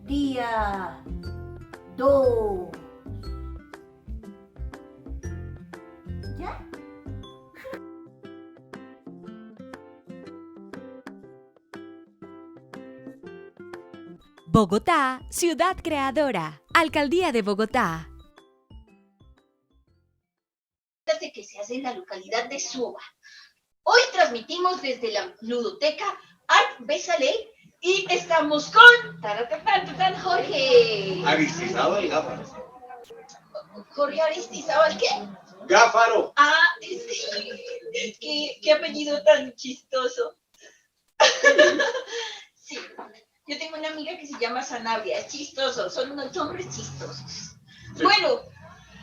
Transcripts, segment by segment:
Día 2. ¿Ya? Bogotá, ciudad creadora. Alcaldía de Bogotá. Que se hace en la localidad de Suba. Hoy transmitimos desde la ludoteca Art Besalé y estamos con Jorge Aristizábal Gáfaro. Jorge Aristizábal, ¿qué? Gáfaro. Ah, qué apellido tan chistoso. Sí, yo tengo una amiga que se llama Sanabria, es chistoso, son unos nombres chistosos. Sí. Bueno,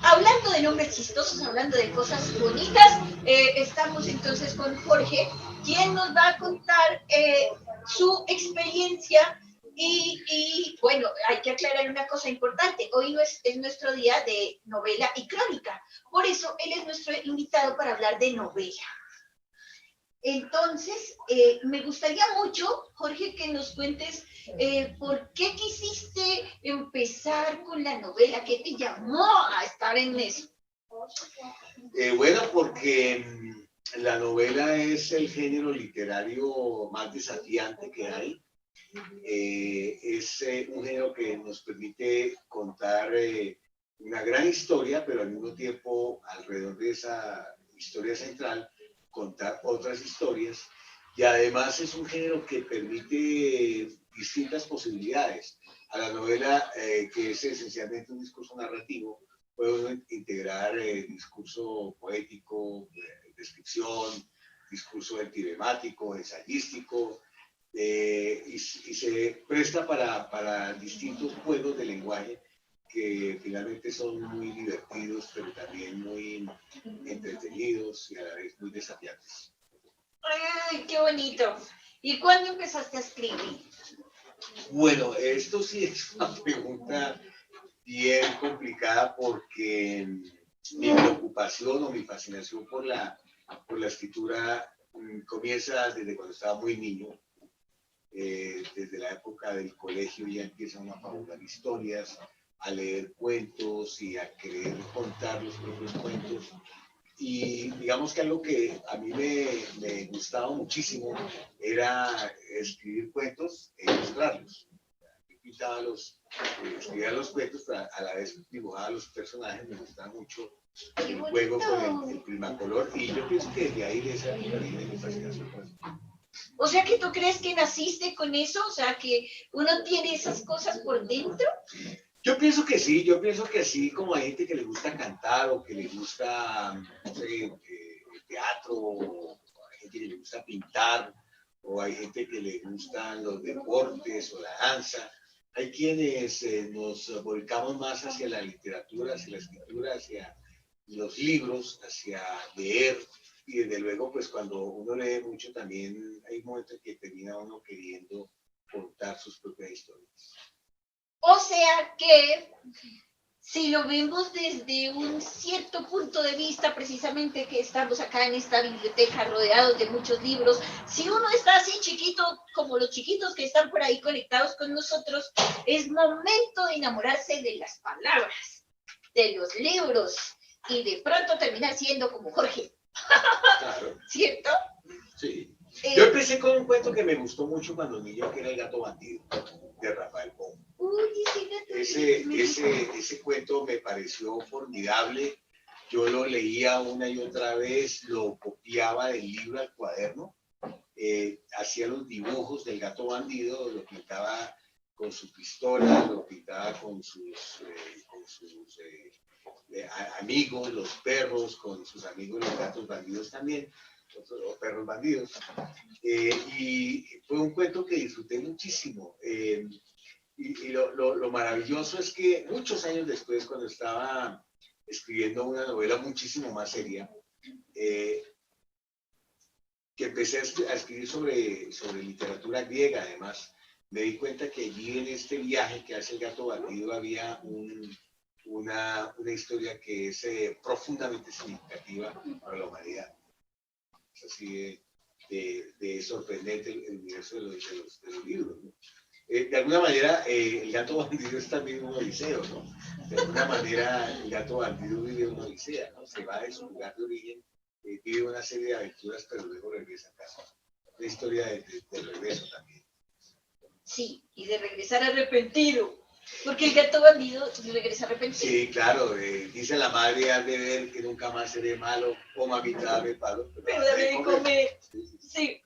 hablando de nombres chistosos, hablando de cosas bonitas, estamos entonces con Jorge, quien nos va a contar su experiencia y bueno, hay que aclarar una cosa importante, hoy es nuestro día de novela y crónica, por eso él es nuestro invitado para hablar de novela. Entonces, me gustaría mucho, Jorge, que nos cuentes por qué quisiste empezar con la novela, qué te llamó a estar en eso. Bueno, porque la novela es el género literario más desafiante que hay. Es un género que nos permite contar una gran historia, pero al mismo tiempo, alrededor de esa historia central, contar otras historias, y además es un género que permite distintas posibilidades. A la novela, que es esencialmente un discurso narrativo, puede integrar discurso poético, descripción, discurso antidemático, ensayístico, y se presta para distintos juegos de lenguaje que finalmente son muy divertidos, pero también muy entretenidos y a la vez muy desafiantes. ¡Ay, qué bonito! ¿Y cuándo empezaste a escribir? Bueno, esto sí es una pregunta bien complicada porque mi preocupación o mi fascinación por la escritura comienza desde cuando estaba muy niño. Desde la época del colegio ya empiezan a fabular historias, a leer cuentos y a querer contar los propios cuentos. Y digamos que algo que a mí me gustaba muchísimo era escribir cuentos e ilustrarlos. Yo pintaba escribía los cuentos, pero a la vez dibujaba los personajes, me gustaba mucho el juego con el Primacolor, y yo pienso que de ahí de esa época viene mi fascinación por eso. O sea, que tú crees que naciste con eso, o sea, que uno tiene esas cosas por dentro. Yo pienso que sí, como hay gente que le gusta cantar o que le gusta, no sé, el teatro, o hay gente que le gusta pintar, o hay gente que le gustan los deportes o la danza. Hay quienes nos volcamos más hacia la literatura, hacia la escritura, hacia los libros, hacia leer. Y desde luego, pues cuando uno lee mucho también hay momentos que termina uno queriendo contar sus propias historias. O sea que si lo vemos desde un cierto punto de vista, precisamente que estamos acá en esta biblioteca rodeados de muchos libros, si uno está así chiquito, como los chiquitos que están por ahí conectados con nosotros, es momento de enamorarse de las palabras, de los libros, y de pronto terminar siendo como Jorge. Claro. ¿Cierto? Sí. Yo empecé con un cuento que me gustó mucho cuando niño, que era El gato bandido, de Rafael Pombo. Ese cuento me pareció formidable. Yo lo leía una y otra vez, lo copiaba del libro al cuaderno, hacía los dibujos del gato bandido, lo pintaba con su pistola, lo pintaba con sus amigos, los perros, con sus amigos los gatos bandidos también, los perros bandidos. Y fue un cuento que disfruté muchísimo. Y lo maravilloso es que muchos años después, cuando estaba escribiendo una novela muchísimo más seria, que empecé a escribir sobre literatura griega, además, me di cuenta que allí en este viaje que hace el gato bandido había una historia que es profundamente significativa para la humanidad. Es así de sorprendente el universo de los libros, ¿no? De alguna manera, el gato bandido es también un odiseo, ¿no? De alguna manera, el gato bandido vive una odisea, ¿no? Se va de su lugar de origen, vive una serie de aventuras, pero luego regresa a casa. La historia de regreso también. Sí, y de regresar arrepentido. Porque el gato bandido regresa arrepentido. Sí, claro, dice la madre, has de ver que nunca más seré malo, coma mitad de palo. Pero dame de comer. Sí.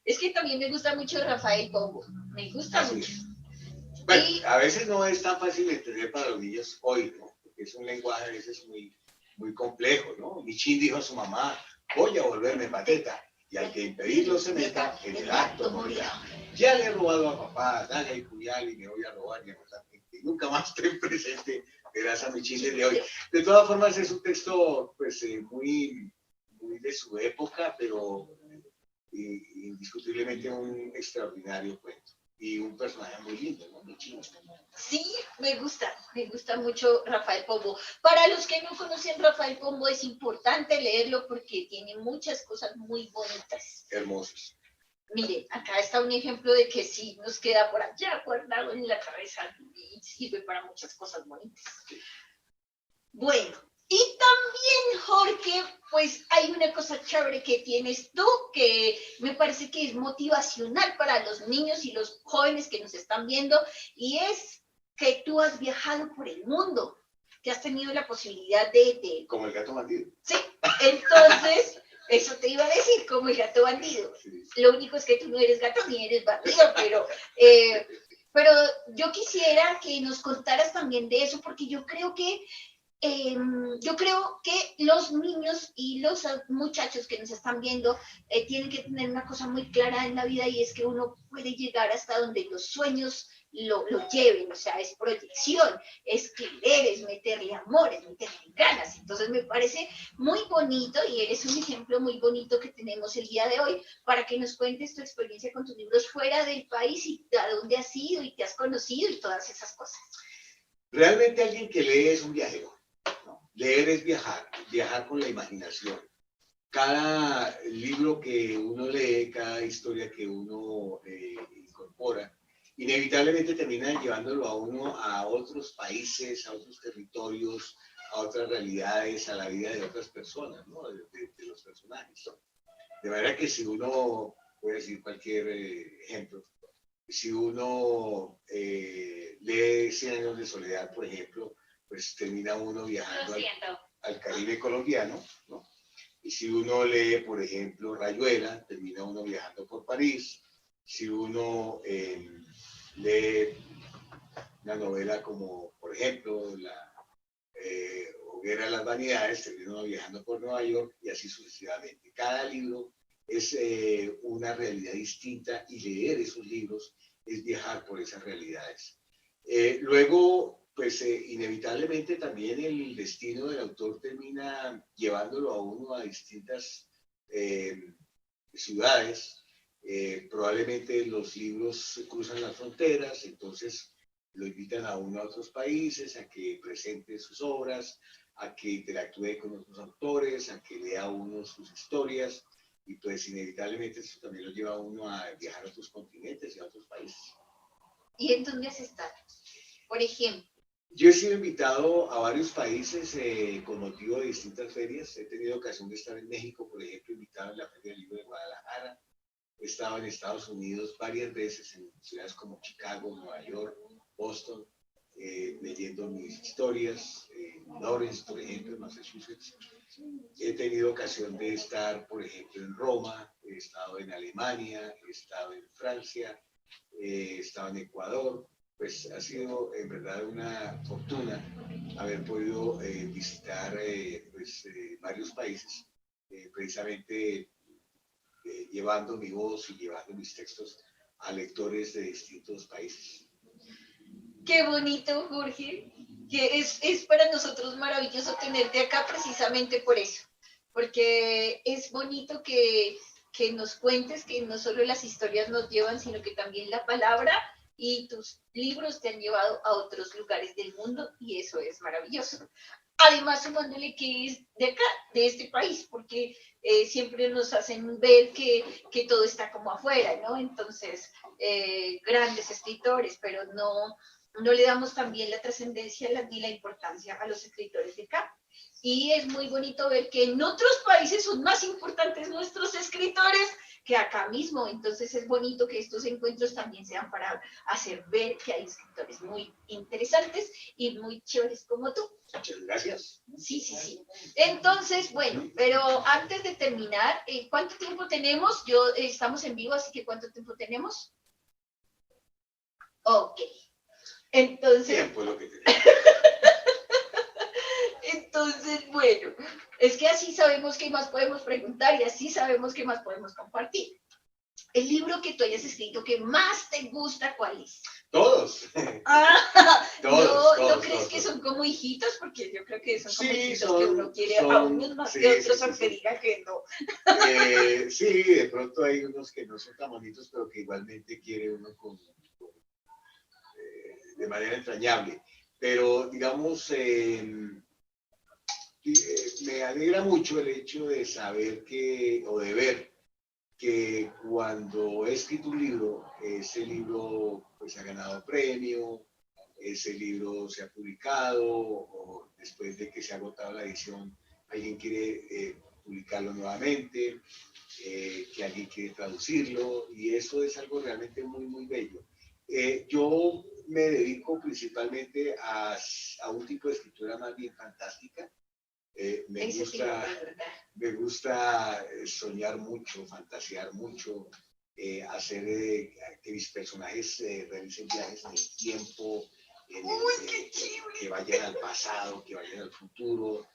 Es que también me gusta mucho Rafael Pombo. Me gusta Así mucho. es. Bueno, Y- a veces no es tan fácil de entender para los niños hoy, ¿no? Porque es un lenguaje a veces muy complejo, ¿no? Michín dijo a su mamá, voy a volverme pateta, y al que impedirlo se meta, en el acto morirá. Ya le he robado a papá, daga y puñal, y me voy a robar y a matar gente. Y nunca más ten presente, verás a Michín desde hoy. De todas formas, es un texto, pues, muy de su época, pero indiscutiblemente un extraordinario cuento. Y un personaje muy lindo, ¿no? Muy chido. Sí, me gusta mucho Rafael Pombo. Para los que no conocen Rafael Pombo es importante leerlo porque tiene muchas cosas muy bonitas. Hermosos. Miren, acá está un ejemplo de que sí nos queda por allá guardado en la cabeza y sirve para muchas cosas bonitas. Bueno, y también, Jorge, pues hay una cosa chévere que tienes tú que me parece que es motivacional para los niños y los jóvenes que nos están viendo, y es que tú has viajado por el mundo, que has tenido la posibilidad de... Como el gato bandido. Sí, entonces, eso te iba a decir, como el gato bandido. Sí. Lo único es que tú no eres gato ni eres bandido, pero yo quisiera que nos contaras también de eso, porque yo creo que los niños y los muchachos que nos están viendo tienen que tener una cosa muy clara en la vida y es que uno puede llegar hasta donde los sueños lo lleven, o sea, es proyección, es querer, es meterle amor, es meterle ganas. Entonces me parece muy bonito y eres un ejemplo muy bonito que tenemos el día de hoy para que nos cuentes tu experiencia con tus libros fuera del país y a dónde has ido y te has conocido y todas esas cosas. Realmente alguien que lee es un viajero. ¿No? Leer es viajar, viajar con la imaginación. Cada libro que uno lee, cada historia que uno incorpora, inevitablemente termina llevándolo a uno a otros países, a otros territorios, a otras realidades, a la vida de otras personas, ¿no? de los personajes. ¿No? De manera que si uno, voy a decir cualquier ejemplo, si uno lee 100 años de soledad, por ejemplo, pues termina uno viajando al Caribe colombiano, ¿no? Y si uno lee, por ejemplo, Rayuela, termina uno viajando por París. Si uno lee una novela como, por ejemplo, la Hoguera de las Vanidades, termina uno viajando por Nueva York y así sucesivamente. Cada libro es una realidad distinta y leer esos libros es viajar por esas realidades. Luego, pues inevitablemente también el destino del autor termina llevándolo a uno a distintas ciudades. Probablemente los libros cruzan las fronteras, entonces lo invitan a uno a otros países, a que presente sus obras, a que interactúe con otros autores, a que lea uno sus historias, y pues inevitablemente eso también lo lleva a uno a viajar a otros continentes y a otros países. ¿Y en dónde has estado? Por ejemplo. Yo he sido invitado a varios países con motivo de distintas ferias. He tenido ocasión de estar en México, por ejemplo, invitado en la Feria del Libro de Guadalajara. He estado en Estados Unidos varias veces, en ciudades como Chicago, Nueva York, Boston, leyendo mis historias, en Lawrence, por ejemplo, en Massachusetts. He tenido ocasión de estar, por ejemplo, en Roma, he estado en Alemania, he estado en Francia, he estado en Ecuador. Pues ha sido en verdad una fortuna haber podido visitar varios países, precisamente llevando mi voz y llevando mis textos a lectores de distintos países. Qué bonito, Jorge, que es para nosotros maravilloso tenerte acá precisamente por eso, porque es bonito que nos cuentes que no solo las historias nos llevan, sino que también la palabra y tus libros te han llevado a otros lugares del mundo y eso es maravilloso. Además, sumándole que es de acá, de este país, porque siempre nos hacen ver que todo está como afuera, ¿no? Entonces, grandes escritores, pero no le damos también la trascendencia ni la importancia a los escritores de acá. Y es muy bonito ver que en otros países son más importantes nuestros escritores que acá mismo. Entonces es bonito que estos encuentros también sean para hacer ver que hay escritores muy interesantes y muy chéveres como tú. Muchas gracias. Sí, sí, sí. Entonces, bueno, pero antes de terminar, ¿cuánto tiempo tenemos? Estamos en vivo, así que ¿cuánto tiempo tenemos? Ok. Entonces, Tiempo es lo que tenemos. entonces, bueno, es que así sabemos qué más podemos preguntar y así sabemos qué más podemos compartir. El libro que tú hayas escrito que más te gusta, ¿cuál es? Todos. Ah, Todos, ¿no todos, crees todos, que todos. son como hijitos? Porque yo creo que son como Sí, hijitos que uno quiere a son, unos más sí, que otros, sí, aunque sí. diga que no. Sí, de pronto hay unos que no son tan bonitos, pero que igualmente quiere uno de manera entrañable. Pero, digamos, me alegra mucho el hecho de saber que, o de ver que cuando he escrito un libro, ese libro pues ha ganado premio, ese libro se ha publicado, o después de que se ha agotado la edición, alguien quiere publicarlo nuevamente, que alguien quiere traducirlo, y eso es algo realmente muy, muy bello. Yo me dedico principalmente a un tipo de escritura más bien fantástica. Ese sí, la verdad. Me gusta soñar mucho, fantasear mucho, hacer que mis personajes realicen viajes en el tiempo, que vayan al pasado, que vayan al futuro,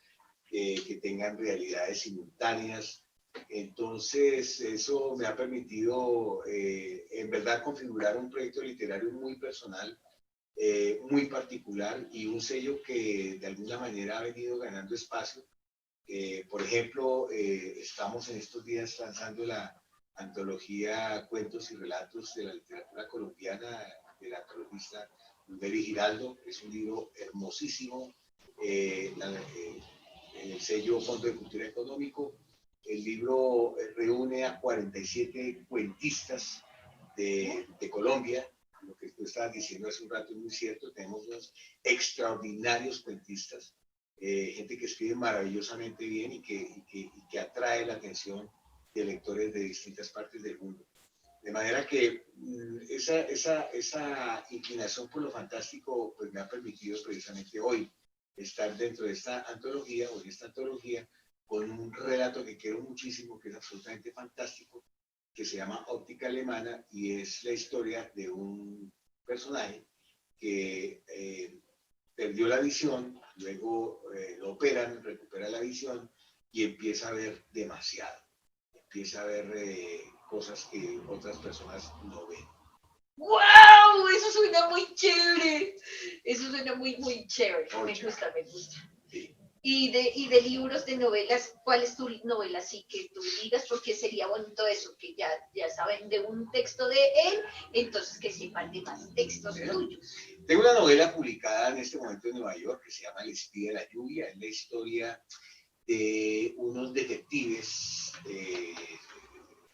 que tengan realidades simultáneas. Entonces, eso me ha permitido, en verdad, configurar un proyecto literario muy personal, muy particular y un sello que de alguna manera ha venido ganando espacio. Por ejemplo, estamos en estos días lanzando la antología Cuentos y Relatos de la Literatura Colombiana de la antologista Mary Giraldo. Es un libro hermosísimo. En el sello Fondo de Cultura Económico, el libro reúne a 47 cuentistas de Colombia. Lo que tú estabas diciendo hace un rato es muy cierto. Tenemos unos extraordinarios cuentistas, gente que escribe maravillosamente bien y que atrae la atención de lectores de distintas partes del mundo. De manera que esa inclinación por lo fantástico pues me ha permitido precisamente hoy estar dentro de esta antología o en esta antología con un relato que quiero muchísimo, que es absolutamente fantástico, que se llama Óptica Alemana y es la historia de un personaje que perdió la visión, luego lo operan, recupera la visión y empieza a ver demasiado. Empieza a ver cosas que otras personas no ven. ¡Wow! Eso suena muy chévere. Eso suena muy, muy chévere. Me gusta, me gusta. Sí. Y de libros, de novelas, ¿cuál es tu novela así que tú digas? Porque sería bonito eso, que ya saben de un texto de él, entonces que sepan de más textos tuyos. Tengo una novela publicada en este momento en Nueva York que se llama El espía de la lluvia. Es la historia de unos detectives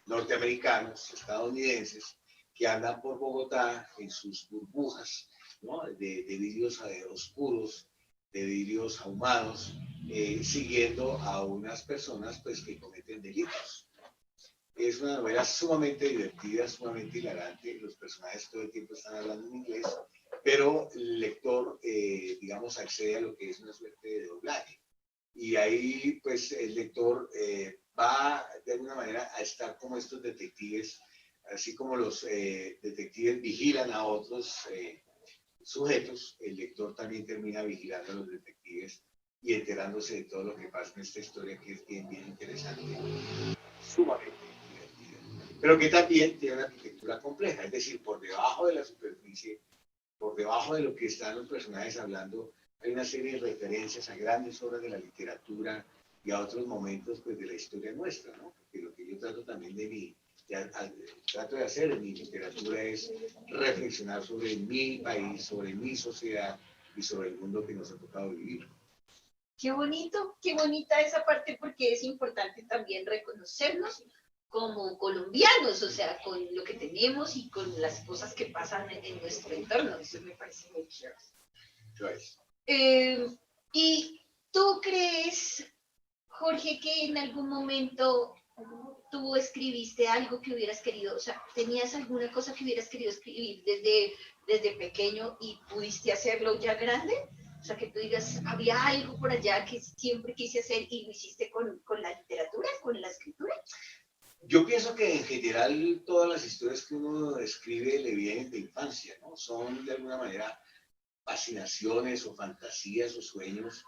norteamericanos, estadounidenses, que andan por Bogotá en sus burbujas, ¿no? de vidrios oscuros, de vidrios ahumados, siguiendo a unas personas pues, que cometen delitos. Es una novela sumamente divertida, sumamente hilarante. Los personajes todo el tiempo están hablando en inglés, pero el lector, digamos, accede a lo que es una suerte de doblaje. Y ahí, pues, el lector va de alguna manera a estar como estos detectives, así como los detectives vigilan a otros sujetos, el lector también termina vigilando a los detectives y enterándose de todo lo que pasa en esta historia que es bien, bien interesante, sumamente divertida, pero que también tiene una arquitectura compleja, es decir, por debajo de la superficie, por debajo de lo que están los personajes hablando, hay una serie de referencias a grandes obras de la literatura y a otros momentos pues, de la historia nuestra, ¿no? Porque lo que yo trato también trato de hacer en mi literatura es reflexionar sobre mi país, sobre mi sociedad y sobre el mundo que nos ha tocado vivir. qué bonita esa parte porque es importante también reconocernos como colombianos, o sea, con lo que tenemos y con las cosas que pasan en nuestro entorno. Eso me parece muy chévere. Joyce. ¿Y tú crees, Jorge, que en algún momento tú escribiste algo que hubieras querido, o sea, tenías alguna cosa que hubieras querido escribir desde pequeño y pudiste hacerlo ya grande? O sea, que tú digas, había algo por allá que siempre quise hacer y lo hiciste con la literatura, con la escritura. Yo pienso que en general todas las historias que uno escribe le vienen de infancia, ¿no? Son de alguna manera fascinaciones o fantasías o sueños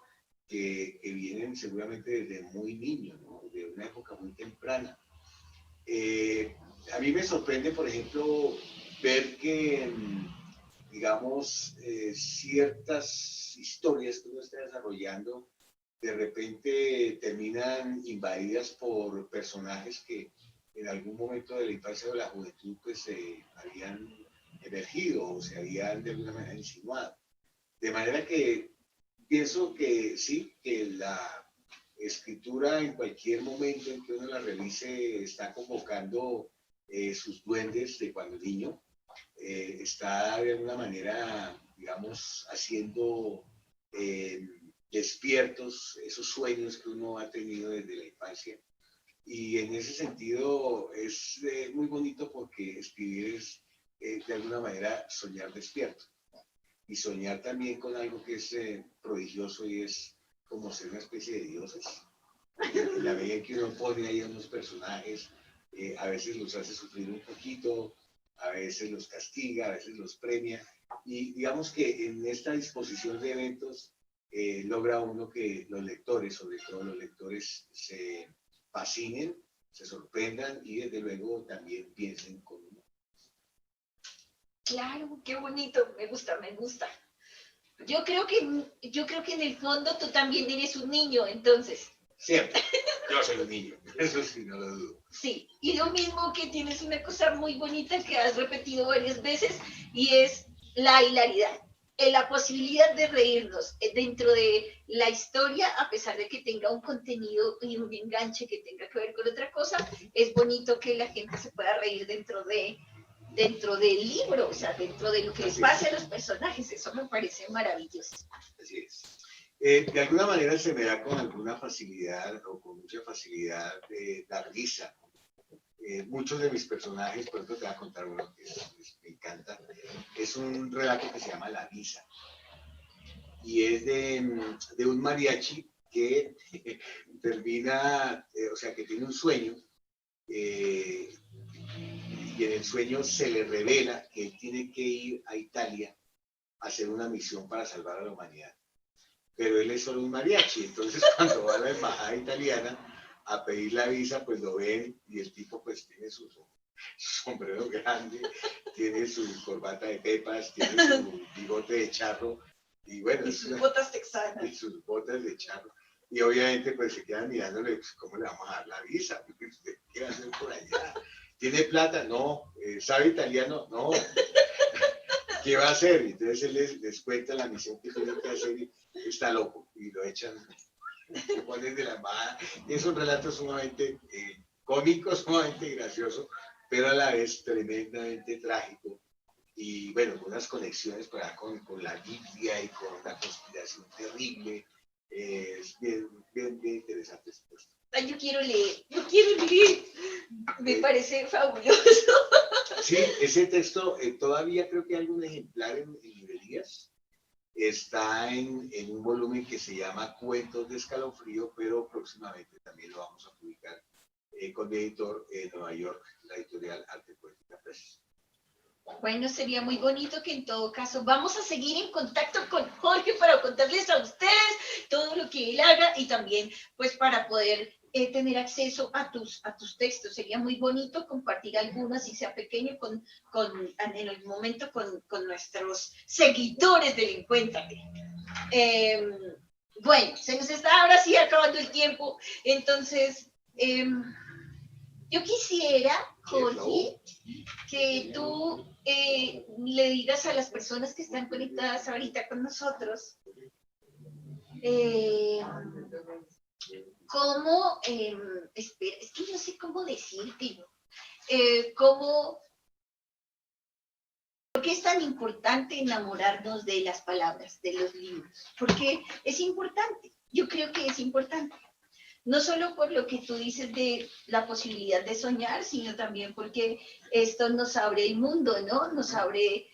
que vienen seguramente desde muy niño, ¿no? De una época muy temprana. A mí me sorprende, por ejemplo, ver que, digamos, ciertas historias que uno está desarrollando de repente terminan invadidas por personajes que en algún momento de la infancia o de la juventud pues habían emergido o se habían de alguna manera insinuado. De manera que pienso que sí, que la escritura en cualquier momento en que uno la realice está convocando sus duendes de cuando niño, está de alguna manera, digamos, haciendo despiertos esos sueños que uno ha tenido desde la infancia. Y en ese sentido es muy bonito porque escribir es de alguna manera soñar despierto. Y soñar también con algo que es prodigioso y es como ser una especie de dioses. En la medida en que uno pone ahí a unos personajes, a veces los hace sufrir un poquito, a veces los castiga, a veces los premia. Y digamos que en esta disposición de eventos logra uno que los lectores, sobre todo los lectores, se fascinen, se sorprendan y desde luego también piensen con uno. Claro, qué bonito, me gusta, me gusta. Yo creo que en el fondo tú también eres un niño, entonces. Siempre, yo soy un niño, eso sí, no lo dudo. Sí, y lo mismo que tienes una cosa muy bonita que has repetido varias veces y es la hilaridad, la posibilidad de reírnos dentro de la historia, a pesar de que tenga un contenido y un enganche que tenga que ver con otra cosa, es bonito que la gente se pueda reír dentro del libro, o sea, dentro de lo que les pasa a los personajes, eso me parece maravilloso. Así es. De alguna manera se me da con alguna facilidad o con mucha facilidad dar risa. Muchos de mis personajes, por ejemplo, te voy a contar uno que me encanta, es un relato que se llama La Visa. Y es de un mariachi que termina, o sea, que tiene un sueño, y en el sueño se le revela que él tiene que ir a Italia a hacer una misión para salvar a la humanidad. Pero él es solo un mariachi, entonces cuando va a la embajada italiana a pedir la visa, pues lo ven y el tipo pues tiene su sombrero grande, tiene su corbata de pepas, tiene su bigote de charro y bueno, y sus botas texanas. Y sus botas de charro. Y obviamente pues se quedan mirándole, pues, ¿cómo le vamos a dar la visa? ¿Qué va a hacer por allá? ¿Tiene plata? No. ¿Sabe italiano? No. ¿Qué va a hacer? Entonces él les cuenta la misión que tiene que hacer y está loco y lo echan, lo ponen de la embajada. Es un relato sumamente cómico, sumamente gracioso, pero a la vez tremendamente trágico. Y bueno, unas conexiones para con la Biblia y con la conspiración terrible. Es bien interesante esto. Ay, yo quiero leer. Me parece fabuloso. Sí, ese texto todavía creo que hay algún ejemplar en librerías. Está en un volumen que se llama Cuentos de Escalofrío, pero próximamente también lo vamos a publicar con mi editor en Nueva York, la editorial Arte Poética Press. Bueno, sería muy bonito que en todo caso vamos a seguir en contacto con Jorge para contarles a ustedes todo lo que él haga y también pues para poder tener acceso a tus textos. Sería muy bonito compartir algunos, si sea pequeño, en el momento con nuestros seguidores del Encuéntrate. Bueno, se nos está ahora sí acabando el tiempo, entonces yo quisiera, Jorge, que tú le digas a las personas que están conectadas ahorita con nosotros cómo, espera, es que no sé cómo decirte, cómo, ¿por qué es tan importante enamorarnos de las palabras, de los libros? Porque es importante, yo creo que es importante. No solo por lo que tú dices de la posibilidad de soñar, sino también porque esto nos abre el mundo, ¿no? Nos abre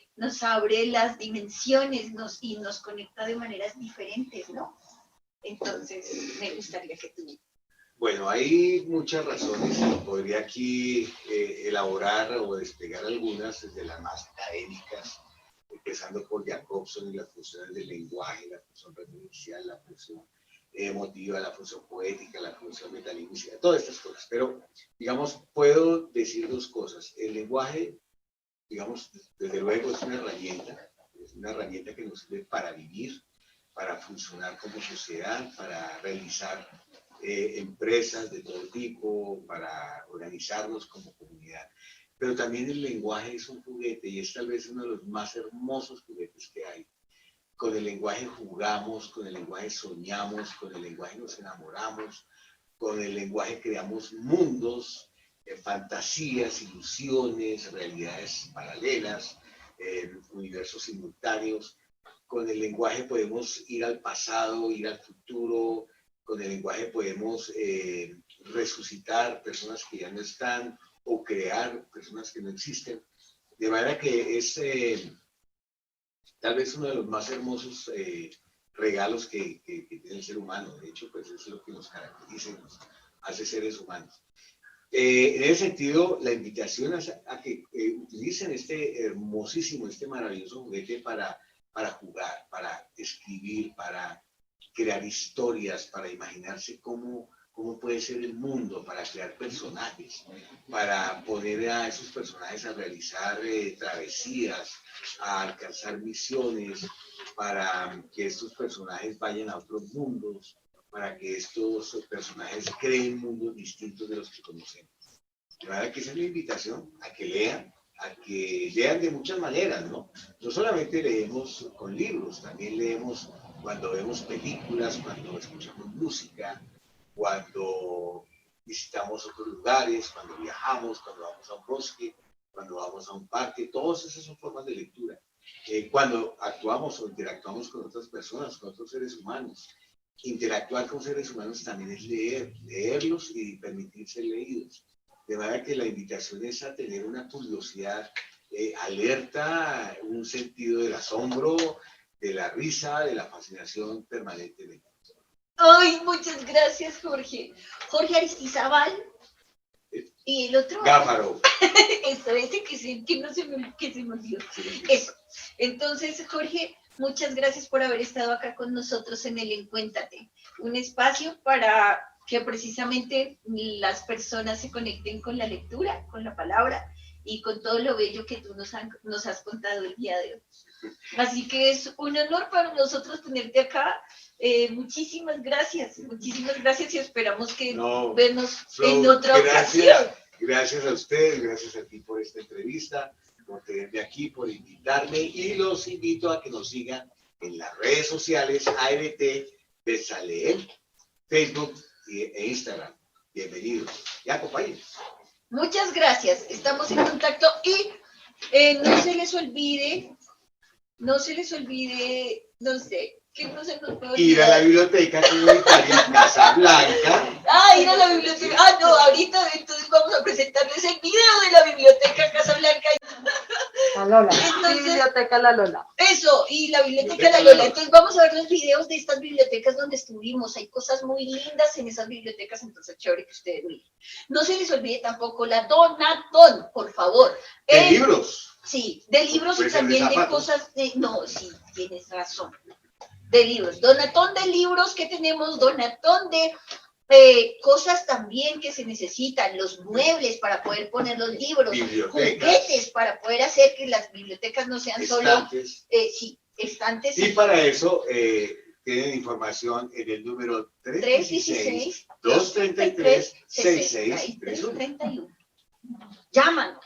las dimensiones y nos conecta de maneras diferentes, ¿no? Entonces, me gustaría que tú... Bueno, hay muchas razones. Podría aquí elaborar o desplegar algunas, desde las más académicas, empezando por Jacobson y las funciones del lenguaje, la función referencial, la función emotiva, la función poética, la función metalingüística, todas estas cosas. Pero, digamos, puedo decir dos cosas. El lenguaje, digamos, desde luego es una herramienta que nos sirve para vivir, para funcionar como sociedad, para realizar empresas de todo tipo, para organizarnos como comunidad. Pero también el lenguaje es un juguete y es tal vez uno de los más hermosos juguetes que hay. Con el lenguaje jugamos, con el lenguaje soñamos, con el lenguaje nos enamoramos, con el lenguaje creamos mundos, fantasías, ilusiones, realidades paralelas, universos simultáneos. Con el lenguaje podemos ir al pasado, ir al futuro. Con el lenguaje podemos resucitar personas que ya no están o crear personas que no existen. De manera que es tal vez uno de los más hermosos regalos que tiene el ser humano. De hecho, pues es lo que nos caracteriza y nos hace seres humanos. En ese sentido, la invitación a que utilicen este hermosísimo, este maravilloso juguete para jugar, para escribir, para crear historias, para imaginarse cómo puede ser el mundo, para crear personajes, para poner a esos personajes a realizar travesías, a alcanzar misiones, para que estos personajes vayan a otros mundos, para que estos personajes creen mundos distintos de los que conocemos. De verdad que esa es la invitación, a que lean de muchas maneras, ¿no? No solamente leemos con libros, también leemos cuando vemos películas, cuando escuchamos música, cuando visitamos otros lugares, cuando viajamos, cuando vamos a un bosque, cuando vamos a un parque, todas esas son formas de lectura. Cuando actuamos o interactuamos con otras personas, con otros seres humanos. Interactuar con seres humanos también es leerlos y permitirse leídos. De manera que la invitación es a tener una curiosidad alerta, un sentido del asombro, de la risa, de la fascinación permanentemente. Ay, muchas gracias, Jorge. Jorge Aristizábal. Y el otro. Gáfaro. Eso, ese que se me olvidó. Eso. Entonces, Jorge, muchas gracias por haber estado acá con nosotros en el Encuéntate. Un espacio para que precisamente las personas se conecten con la lectura, con la palabra y con todo lo bello que tú nos has contado el día de hoy. Así que es un honor para nosotros tenerte acá. Muchísimas gracias y esperamos que vernos en otra ocasión. Gracias a ustedes, gracias a ti por esta entrevista, por tenerme aquí, por invitarme y los invito a que nos sigan en las redes sociales ART Betzaleel, Facebook e Instagram. Bienvenidos y acompáñenos. Muchas gracias, estamos en contacto y no se les olvide, no sé, que no se nos puede olvidar. Ir a la biblioteca comunitaria Casablanca. Ir a la biblioteca. No, ahorita entonces vamos a presentarles el video de la biblioteca Casablanca. La Lola. Entonces, Biblioteca La Lola. Eso, y la biblioteca La Lola. Entonces vamos a ver los videos de estas bibliotecas donde estuvimos. Hay cosas muy lindas en esas bibliotecas, entonces chévere que ustedes miren. No se les olvide tampoco la Donatón, por favor. ¿De libros? Sí, de libros y Pues también de cosas no, sí, tienes razón. De libros, donatón de libros que tenemos, donatón de cosas también que se necesitan, los muebles para poder poner los libros, juguetes para poder hacer que las bibliotecas no sean estantes. Solo, sí, estantes. Y para eso tienen información en el número 316-233-6631. Llámanos.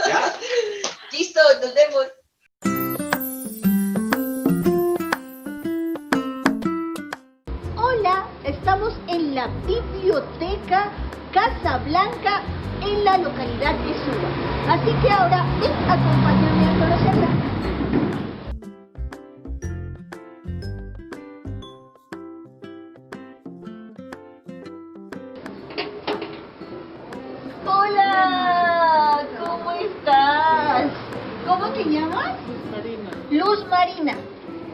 ¿Ya? Listo, nos vemos. en la biblioteca Casa Blanca en la localidad de Suba. Así que ahora ven, acompáñame a conocerla. Hola, ¿cómo estás? ¿Cómo te llamas? Luz Marina.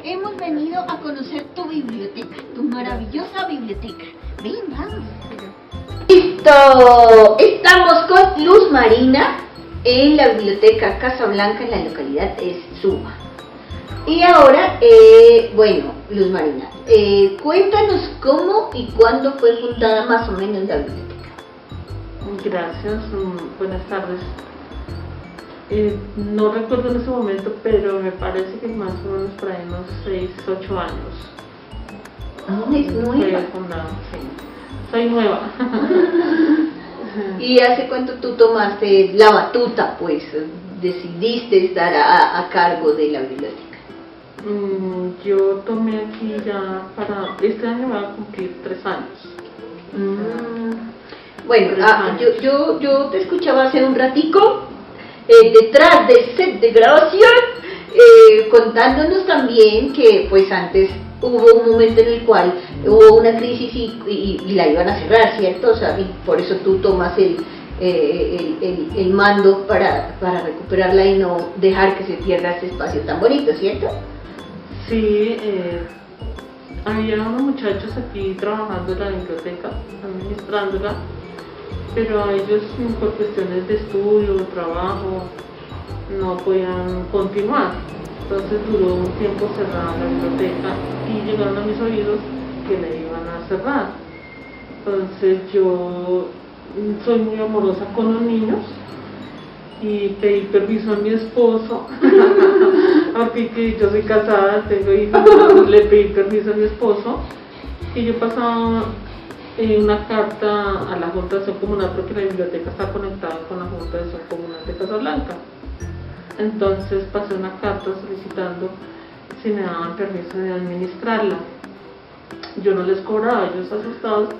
Hemos venido a conocer tu biblioteca, tu maravillosa biblioteca. Ven, vamos. ¡Listo! Estamos con Luz Marina en la biblioteca Casa Blanca en la localidad de Suba. Y ahora, bueno, Luz Marina, cuéntanos cómo y cuándo fue fundada más o menos la biblioteca. Gracias, buenas tardes. No recuerdo en ese momento, pero me parece que más o menos por ahí unos 6, 8 años. Es nueva. Fue fundada, sí. Soy nueva. ¿Y hace cuánto tú tomaste la batuta, pues, decidiste estar a cargo de la biblioteca? Yo tomé aquí ya este año me va a cumplir 3 años. Bueno, yo te escuchaba hace un ratico, detrás del set de grabación, contándonos también que pues antes hubo un momento en el cual hubo una crisis y la iban a cerrar, ¿cierto? O sea, y por eso tú tomas el mando para recuperarla y no dejar que se pierda este espacio tan bonito, ¿cierto? Sí, había unos muchachos aquí trabajando en la biblioteca, administrándola, pero ellos por cuestiones de estudio, trabajo, no podían continuar. Entonces duró un tiempo cerrada la biblioteca y llegaron a mis oídos que la iban a cerrar. Entonces yo soy muy amorosa con los niños y pedí permiso a mi esposo, aquí que yo soy casada, tengo hijos, entonces le pedí permiso a mi esposo y yo pasaba una carta a la Junta de Acción Comunal porque la biblioteca está conectada con la Junta de Acción Comunal de Casablanca. Entonces pasé una carta solicitando si me daban permiso de administrarla. Yo no les cobraba, ellos asustados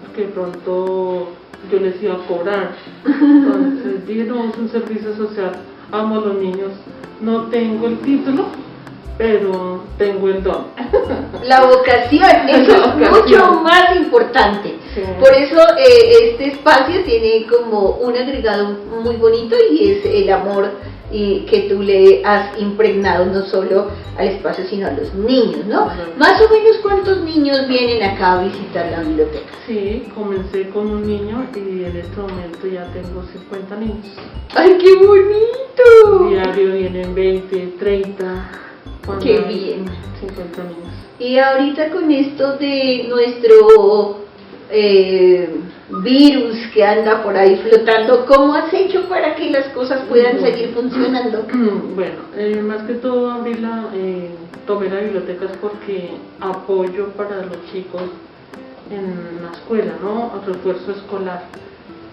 porque de pronto yo les iba a cobrar. Entonces dije, no, es un servicio social, amo a los niños, no tengo el título, pero tengo el don. La vocación, eso es mucho más importante. Sí. Por eso este espacio tiene como un agregado muy bonito y es el amor que tú le has impregnado no solo al espacio sino a los niños, ¿no? Uh-huh. Más o menos, ¿cuántos niños vienen acá a visitar la biblioteca? Sí, comencé con un niño y en este momento ya tengo 50 niños. ¡Ay, qué bonito! Diario vienen 20, 30. ¡Qué bien! 50 niños. Y ahorita con esto de nuestro virus que anda por ahí flotando, ¿cómo has hecho para que las cosas puedan seguir funcionando? Bueno, más que todo tomé la biblioteca es porque apoyo para los chicos en la escuela, ¿no? El refuerzo escolar.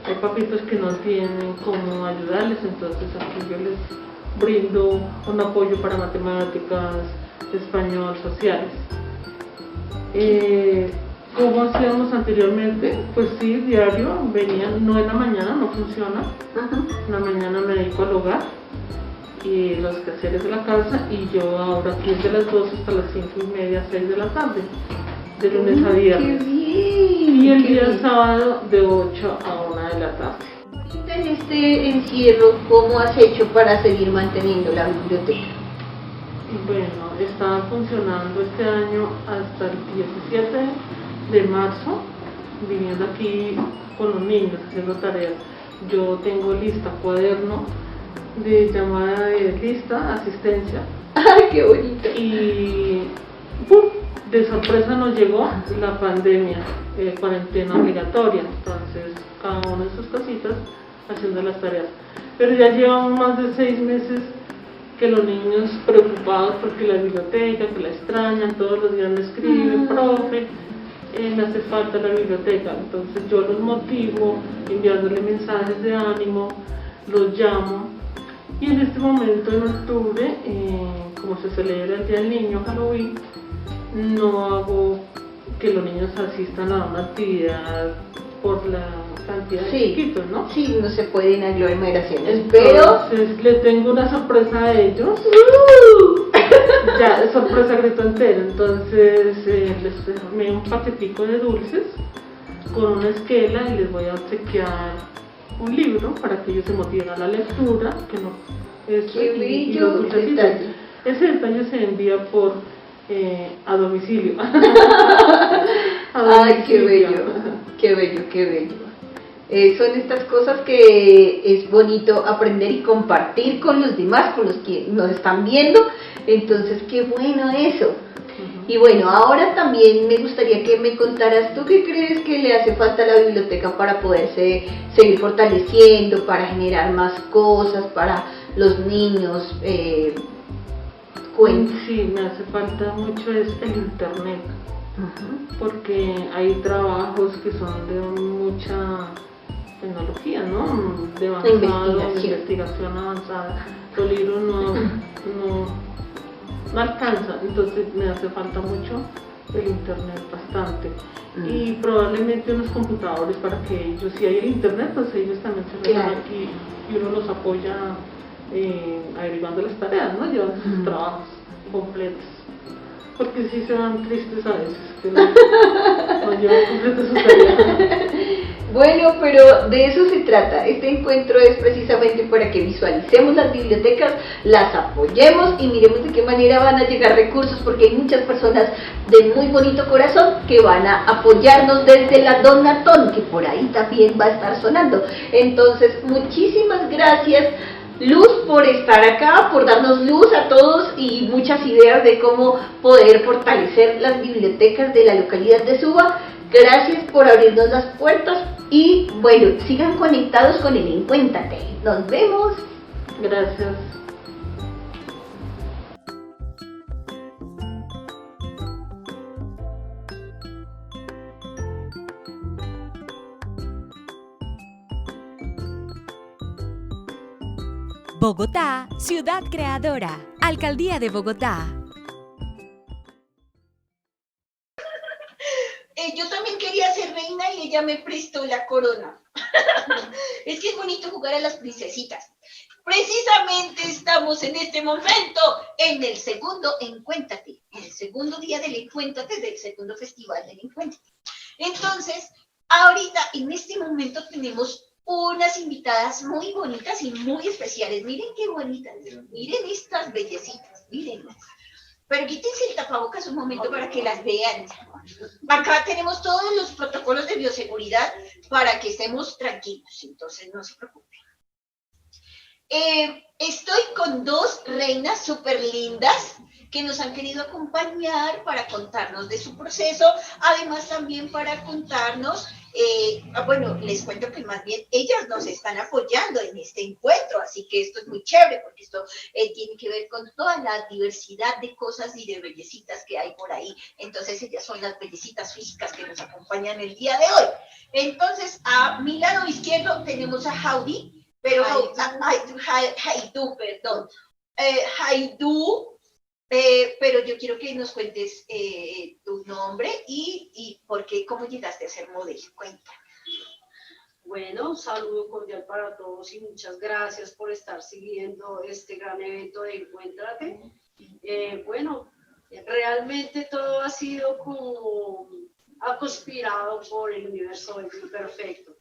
Hay papitos que no tienen cómo ayudarles, entonces aquí yo les brindo un apoyo para matemáticas, español, sociales. ¿Cómo hacíamos anteriormente? Pues sí, diario, venían, no en la mañana, no funciona. En la mañana me dedico al hogar y los quehaceres de la casa y yo ahora aquí es de las 2 hasta las 5:30, 6 de la tarde, de lunes a viernes. ¡Qué bien! Y el qué día bien. sábado de 8 a 1 de la tarde. Ahorita en este encierro, ¿cómo has hecho para seguir manteniendo la biblioteca? Bueno, está funcionando este año hasta el 17 de marzo, viniendo aquí con los niños, haciendo tareas. Yo tengo lista, cuaderno de llamada de lista, asistencia. ¡Ay, qué bonito! Y ¡pum!, de sorpresa nos llegó la pandemia, cuarentena obligatoria. Entonces, cada uno de sus casitas haciendo las tareas. Pero ya llevamos más de 6 meses que los niños preocupados porque la biblioteca, que la extrañan, todos los días me escriben, profe, me hace falta la biblioteca. Entonces yo los motivo enviándole mensajes de ánimo, los llamo. Y en este momento, en octubre, como se celebra el Día del Niño, Halloween, no hago que los niños asistan a una actividad por la cantidad de Sí. chiquitos, ¿no? Sí, no se pueden aglomeraciones, pero... Entonces le tengo una sorpresa a ellos. Ya, sorpresa grito entero. Entonces les armé un paquetico de dulces con una esquela y les voy a obsequiar un libro para que ellos se motiven a la lectura, que no es ¡Qué y bello los dulcecitos. detalle! Ese detalle se envía a domicilio. ¡Ay, qué bello! ¡Qué bello, qué bello! Son estas cosas que es bonito aprender y compartir con los demás, con los que nos están viendo. Entonces, qué bueno eso. Y bueno, ahora también me gustaría que me contaras, ¿tú qué crees que le hace falta a la biblioteca para poderse seguir fortaleciendo, para generar más cosas para los niños? Sí, me hace falta mucho es el internet, porque hay trabajos que son de mucha tecnología, ¿no? De investigación avanzada. Los libros no alcanza, entonces me hace falta mucho el internet bastante. Y probablemente unos computadores para que ellos, si hay el internet, pues ellos también se reúnen aquí y uno los apoya averiguando las tareas, ¿no? Llevan sus trabajos completos. Porque sí se van tristes a veces, que no llevan completas sus tareas. Bueno, pero de eso se trata. Este encuentro es precisamente para que visualicemos las bibliotecas, las apoyemos y miremos de qué manera van a llegar recursos, porque hay muchas personas de muy bonito corazón que van a apoyarnos desde la Donatón, que por ahí también va a estar sonando. Entonces, muchísimas gracias, Luz, por estar acá, por darnos luz a todos y muchas ideas de cómo poder fortalecer las bibliotecas de la localidad de Suba. Gracias por abrirnos las puertas y bueno, sigan conectados con el Encuéntrate. Nos vemos. Gracias. Bogotá, ciudad creadora. Alcaldía de Bogotá. Yo también quería ser reina y ella me prestó la corona. Es que es bonito jugar a las princesitas. Precisamente estamos en este momento en el segundo Encuéntrate, en el segundo día del Encuéntrate, del segundo festival del Encuéntrate. Entonces, ahorita en este momento tenemos unas invitadas muy bonitas y muy especiales. Miren qué bonitas, miren estas bellecitas, mírenlas. Pero quítense el tapabocas un momento para que las vean. Acá tenemos todos los protocolos de bioseguridad para que estemos tranquilos, entonces no se preocupen. Estoy con dos reinas súper lindas que nos han querido acompañar para contarnos de su proceso, además también para contarnos, bueno, les cuento que más bien ellas nos están apoyando en este encuentro, así que esto es muy chévere, porque esto tiene que ver con toda la diversidad de cosas y de bellecitas que hay por ahí. Entonces ellas son las bellecitas físicas que nos acompañan el día de hoy. Entonces, a mi lado izquierdo tenemos a Haidu, pero Haidu, perdón. Haidu, pero yo quiero que nos cuentes tu nombre y por qué, cómo llegaste a ser modelo. Cuéntame. Bueno, un saludo cordial para todos y muchas gracias por estar siguiendo este gran evento de Encuéntrate. Bueno, realmente todo ha sido como conspirado por el universo perfecto.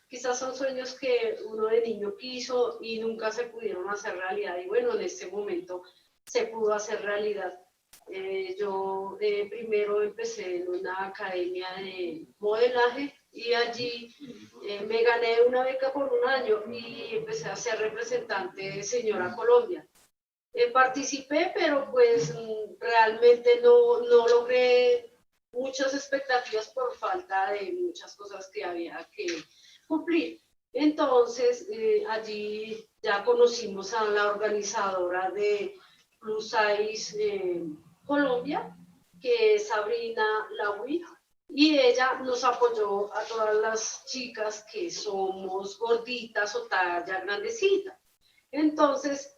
Quizás son sueños que uno de niño quiso y nunca se pudieron hacer realidad, y bueno, en este momento se pudo hacer realidad. Yo primero empecé en una academia de modelaje y allí me gané una beca por un año y empecé a ser representante de Señora Colombia. Participé, pero pues realmente no logré muchas expectativas por falta de muchas cosas que había que cumplir. Entonces, allí ya conocimos a la organizadora de Plus Size Colombia, que es Sabrina Laui, y ella nos apoyó a todas las chicas que somos gorditas o talla grandecita. Entonces,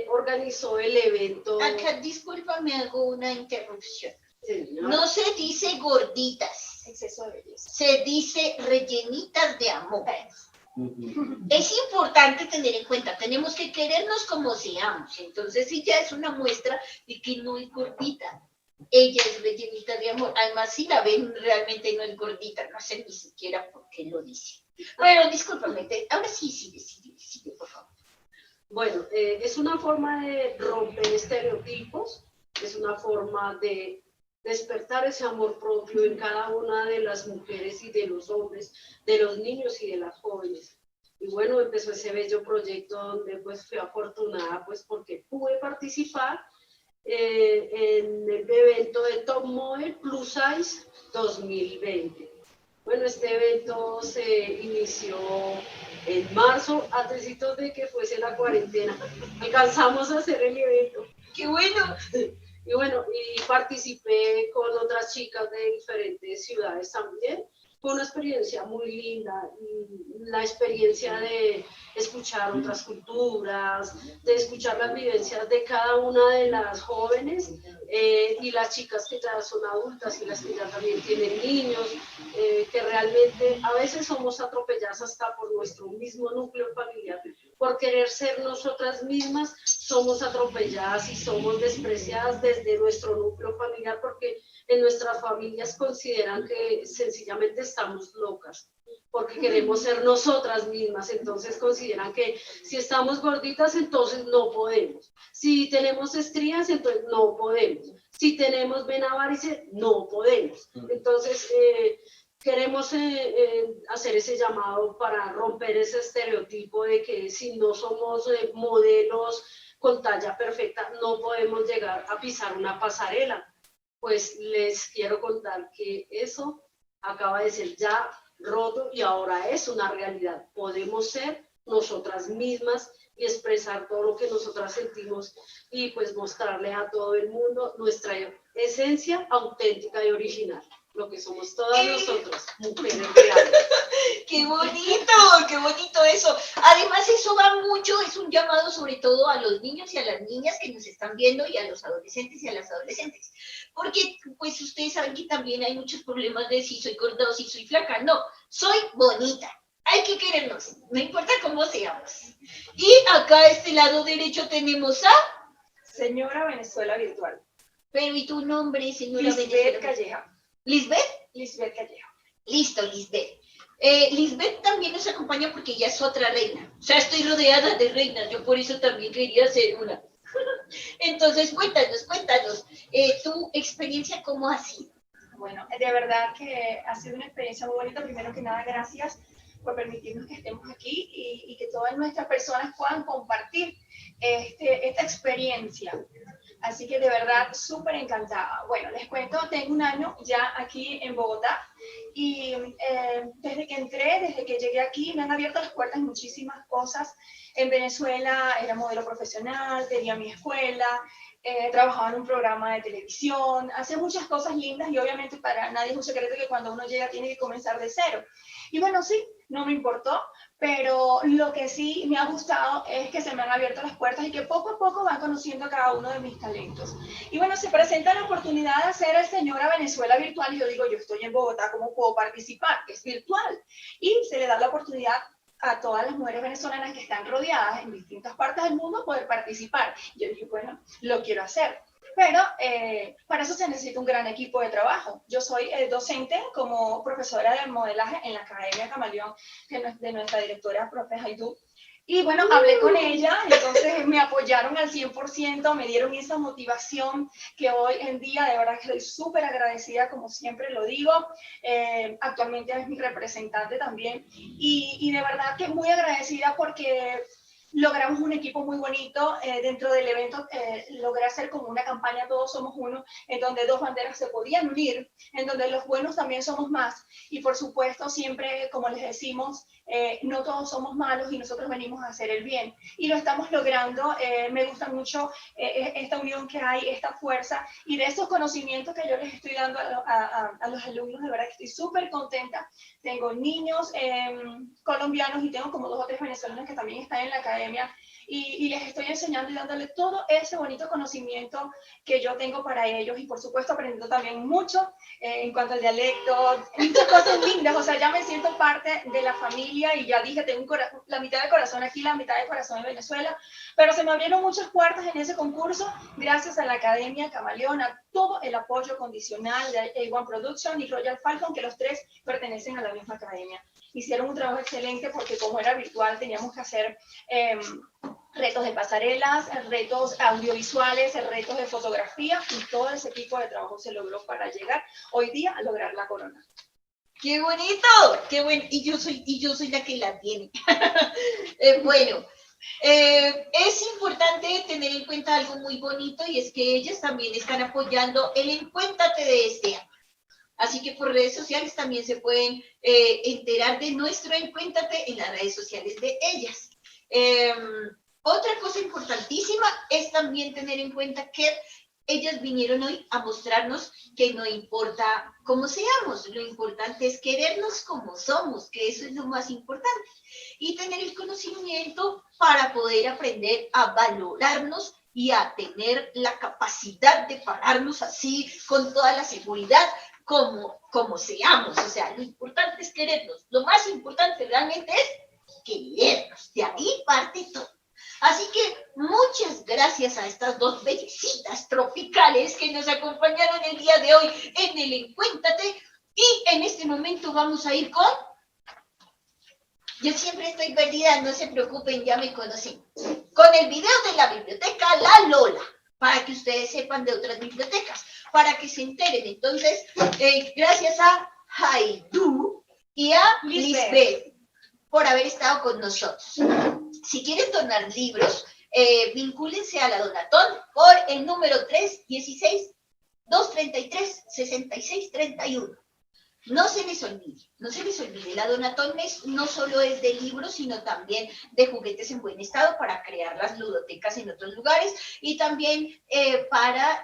organizó el evento. Acá, discúlpame, hago una interrupción. Señora. No se dice gorditas, Exceso de belleza. se dice rellenitas de amor. Es importante tener en cuenta, tenemos que querernos como seamos. Entonces ella es una muestra de que no es gordita. Ella es rellenita de amor. Además, si la ven, realmente no es gordita. No sé ni siquiera por qué lo dice. Bueno, discúlpame. Ahora sí, sigue, por favor. Bueno, es una forma de romper estereotipos, es una forma de despertar ese amor propio en cada una de las mujeres y de los hombres, de los niños y de las jóvenes. Y bueno, empezó ese bello proyecto donde pues fui afortunada pues porque pude participar en el evento de Top Model Plus Size 2020. Bueno, este evento se inició en marzo, antes de que fuese la cuarentena. Alcanzamos a hacer el evento. ¡Qué bueno! Y bueno, y participé con otras chicas de diferentes ciudades también. Fue una experiencia muy linda, y la experiencia de escuchar otras culturas, de escuchar las vivencias de cada una de las jóvenes y las chicas que ya son adultas y las que ya también tienen niños, que realmente a veces somos atropelladas hasta por nuestro mismo núcleo familiar. Por querer ser nosotras mismas, somos atropelladas y somos despreciadas desde nuestro núcleo familiar porque en nuestras familias consideran que sencillamente estamos locas, porque queremos ser nosotras mismas, entonces consideran que si estamos gorditas, entonces no podemos, si tenemos estrías, entonces no podemos, si tenemos vena varice, no podemos. Entonces, queremos hacer ese llamado para romper ese estereotipo de que si no somos modelos con talla perfecta, no podemos llegar a pisar una pasarela. Pues les quiero contar que eso acaba de ser ya roto y ahora es una realidad. Podemos ser nosotras mismas y expresar todo lo que nosotras sentimos y pues mostrarle a todo el mundo nuestra esencia auténtica y original, lo que somos todas nosotras, mujeres reales. ¡Qué bonito eso! Además, eso va mucho, es un llamado sobre todo a los niños y a las niñas que nos están viendo y a los adolescentes y a las adolescentes. Porque, pues, ustedes saben que también hay muchos problemas de si soy gorda o si soy flaca. No, soy bonita. Hay que querernos, no importa cómo seamos. Y acá a este lado derecho tenemos a... Señora Venezuela Virtual. Pero, ¿y tu nombre, señora Lisbeth Venezuela? Calleja. ¿Lisbeth? Lisbeth Calleja. Listo, Lisbeth. Lisbeth también nos acompaña porque ella es otra reina. O sea, estoy rodeada de reinas, yo por eso también quería ser una. Entonces, cuéntanos, tu experiencia, ¿cómo ha sido? Bueno, de verdad que ha sido una experiencia muy bonita. Primero que nada, gracias por permitirnos que estemos aquí y que todas nuestras personas puedan compartir esta experiencia. Así que de verdad, súper encantada. Bueno, les cuento, tengo un año ya aquí en Bogotá y desde que llegué aquí me han abierto las puertas muchísimas cosas. En Venezuela era modelo profesional, tenía mi escuela, trabajaba en un programa de televisión, hacía muchas cosas lindas y obviamente para nadie es un secreto que cuando uno llega tiene que comenzar de cero. Y bueno, sí, no me importó, pero lo que sí me ha gustado es que se me han abierto las puertas y que poco a poco van conociendo a cada uno de mis talentos. Y bueno, se presenta la oportunidad de hacer el Señora Venezuela Virtual y yo digo, yo estoy en Bogotá, ¿cómo puedo participar? Es virtual. Y se le da la oportunidad a todas las mujeres venezolanas que están rodeadas en distintas partes del mundo poder participar. Yo dije, bueno, lo quiero hacer. Pero para eso se necesita un gran equipo de trabajo. Yo soy docente como profesora de modelaje en la Academia Camaleón de nuestra directora, profe Haidú. Y bueno, hablé con ella, entonces me apoyaron al 100%, me dieron esa motivación que hoy en día de verdad que estoy súper agradecida, como siempre lo digo. Actualmente es mi representante también y de verdad que muy agradecida porque logramos un equipo muy bonito dentro del evento. Logré hacer como una campaña Todos Somos Uno, en donde dos banderas se podían unir, en donde los buenos también somos más. Y por supuesto, siempre, como les decimos, no todos somos malos y nosotros venimos a hacer el bien. Y lo estamos logrando. Me gusta mucho esta unión que hay, esta fuerza y de esos conocimientos que yo les estoy dando a los alumnos. De verdad que estoy súper contenta. Tengo niños colombianos y tengo como 2 o 3 venezolanos que también están en la academia. academia y les estoy enseñando y dándole todo ese bonito conocimiento que yo tengo para ellos y por supuesto aprendiendo también mucho en cuanto al dialecto, muchas cosas lindas, o sea, ya me siento parte de la familia y ya dije, tengo la mitad de corazón aquí, la mitad de corazón en Venezuela, pero se me abrieron muchas puertas en ese concurso gracias a la Academia Camaleón, a todo el apoyo condicional de A1 Production y Royal Falcon, que los tres pertenecen a la misma academia. Hicieron un trabajo excelente porque como era virtual teníamos que hacer retos de pasarelas, retos audiovisuales, retos de fotografía y todo ese tipo de trabajo se logró para llegar hoy día a lograr la corona. ¡Qué bonito! ¡Qué bueno! Y yo soy la que la tiene. Bueno, es importante tener en cuenta algo muy bonito y es que ellas también están apoyando el Encuéntrate de este año. Así que por redes sociales también se pueden enterar de nuestro Encuéntrate en las redes sociales de ellas. Otra cosa importantísima es también tener en cuenta que ellas vinieron hoy a mostrarnos que no importa cómo seamos, lo importante es querernos como somos, que eso es lo más importante, y tener el conocimiento para poder aprender a valorarnos y a tener la capacidad de pararnos así con toda la seguridad como seamos. O sea, lo importante es querernos, lo más importante realmente es querernos, de ahí parte todo. Así que muchas gracias a estas dos bellecitas tropicales que nos acompañaron el día de hoy en el Encuéntrate. Y en este momento vamos a ir con... Yo siempre estoy perdida, no se preocupen, ya me conocen. Con el video de la biblioteca La Lola, para que ustedes sepan de otras bibliotecas, para que se enteren. Entonces, gracias a Haidu y a Lisbeth por haber estado con nosotros. Si quieren donar libros, vincúlense a la Donatón por el número 316-233-6631. No se les olvide, la Donatón no solo es de libros, sino también de juguetes en buen estado para crear las ludotecas en otros lugares y también para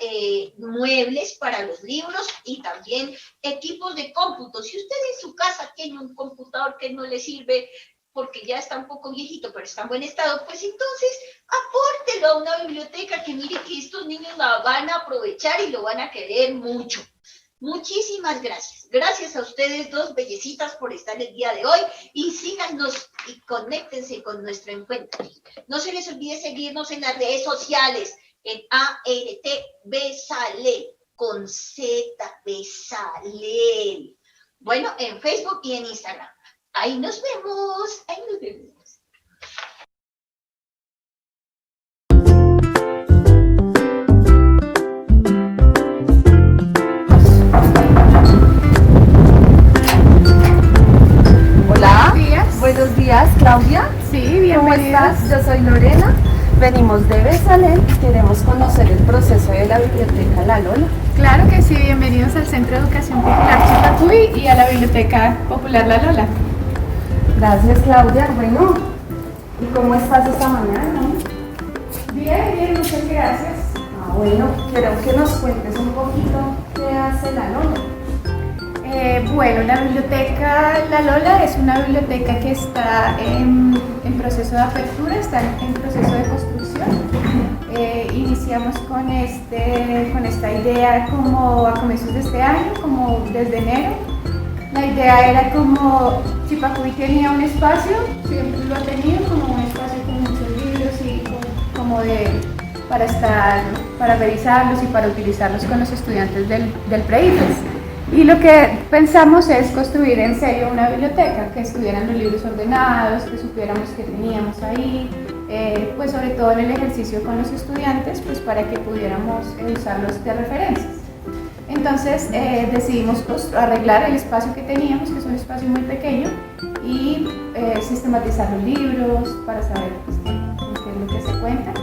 muebles para los libros y también equipos de cómputo. Si usted en su casa tiene un computador que no le sirve porque ya está un poco viejito, pero está en buen estado, pues entonces apórtelo a una biblioteca que mire que estos niños la van a aprovechar y lo van a querer mucho. Muchísimas gracias. Gracias a ustedes dos bellecitas por estar el día de hoy y síganos y conéctense con nuestro encuentro. No se les olvide seguirnos en las redes sociales en ART Besalel con Z Besalel. Bueno, en Facebook y en Instagram. Ahí nos vemos. Ahí nos vemos. Buenos días, Claudia. Sí, bienvenida. ¿Cómo estás? Yo soy Lorena. Venimos de Besalel y queremos conocer el proceso de la Biblioteca La Lola. Claro que sí, bienvenidos al Centro de Educación Popular Chitacuy y a la Biblioteca Popular La Lola. Gracias, Claudia. Bueno, ¿y cómo estás esta mañana? Bien, muchas gracias. Bueno, quiero que nos cuentes un poquito qué hace La Lola. Bueno, la Biblioteca La Lola es una biblioteca que está en proceso de apertura, está en proceso de construcción. Iniciamos con esta idea como a comienzos de este año, como desde enero. La idea era como Chipacuy tenía un espacio, siempre lo ha tenido, como un espacio con muchos libros y para revisarlos y para utilizarlos con los estudiantes del pre-IFES. Y lo que pensamos es construir en serio una biblioteca, que estuvieran los libros ordenados, que supiéramos que teníamos ahí, pues sobre todo en el ejercicio con los estudiantes, pues para que pudiéramos usarlos de referencias. Entonces decidimos arreglar el espacio que teníamos, que es un espacio muy pequeño, y sistematizar los libros para saber pues, qué es lo que se cuenta.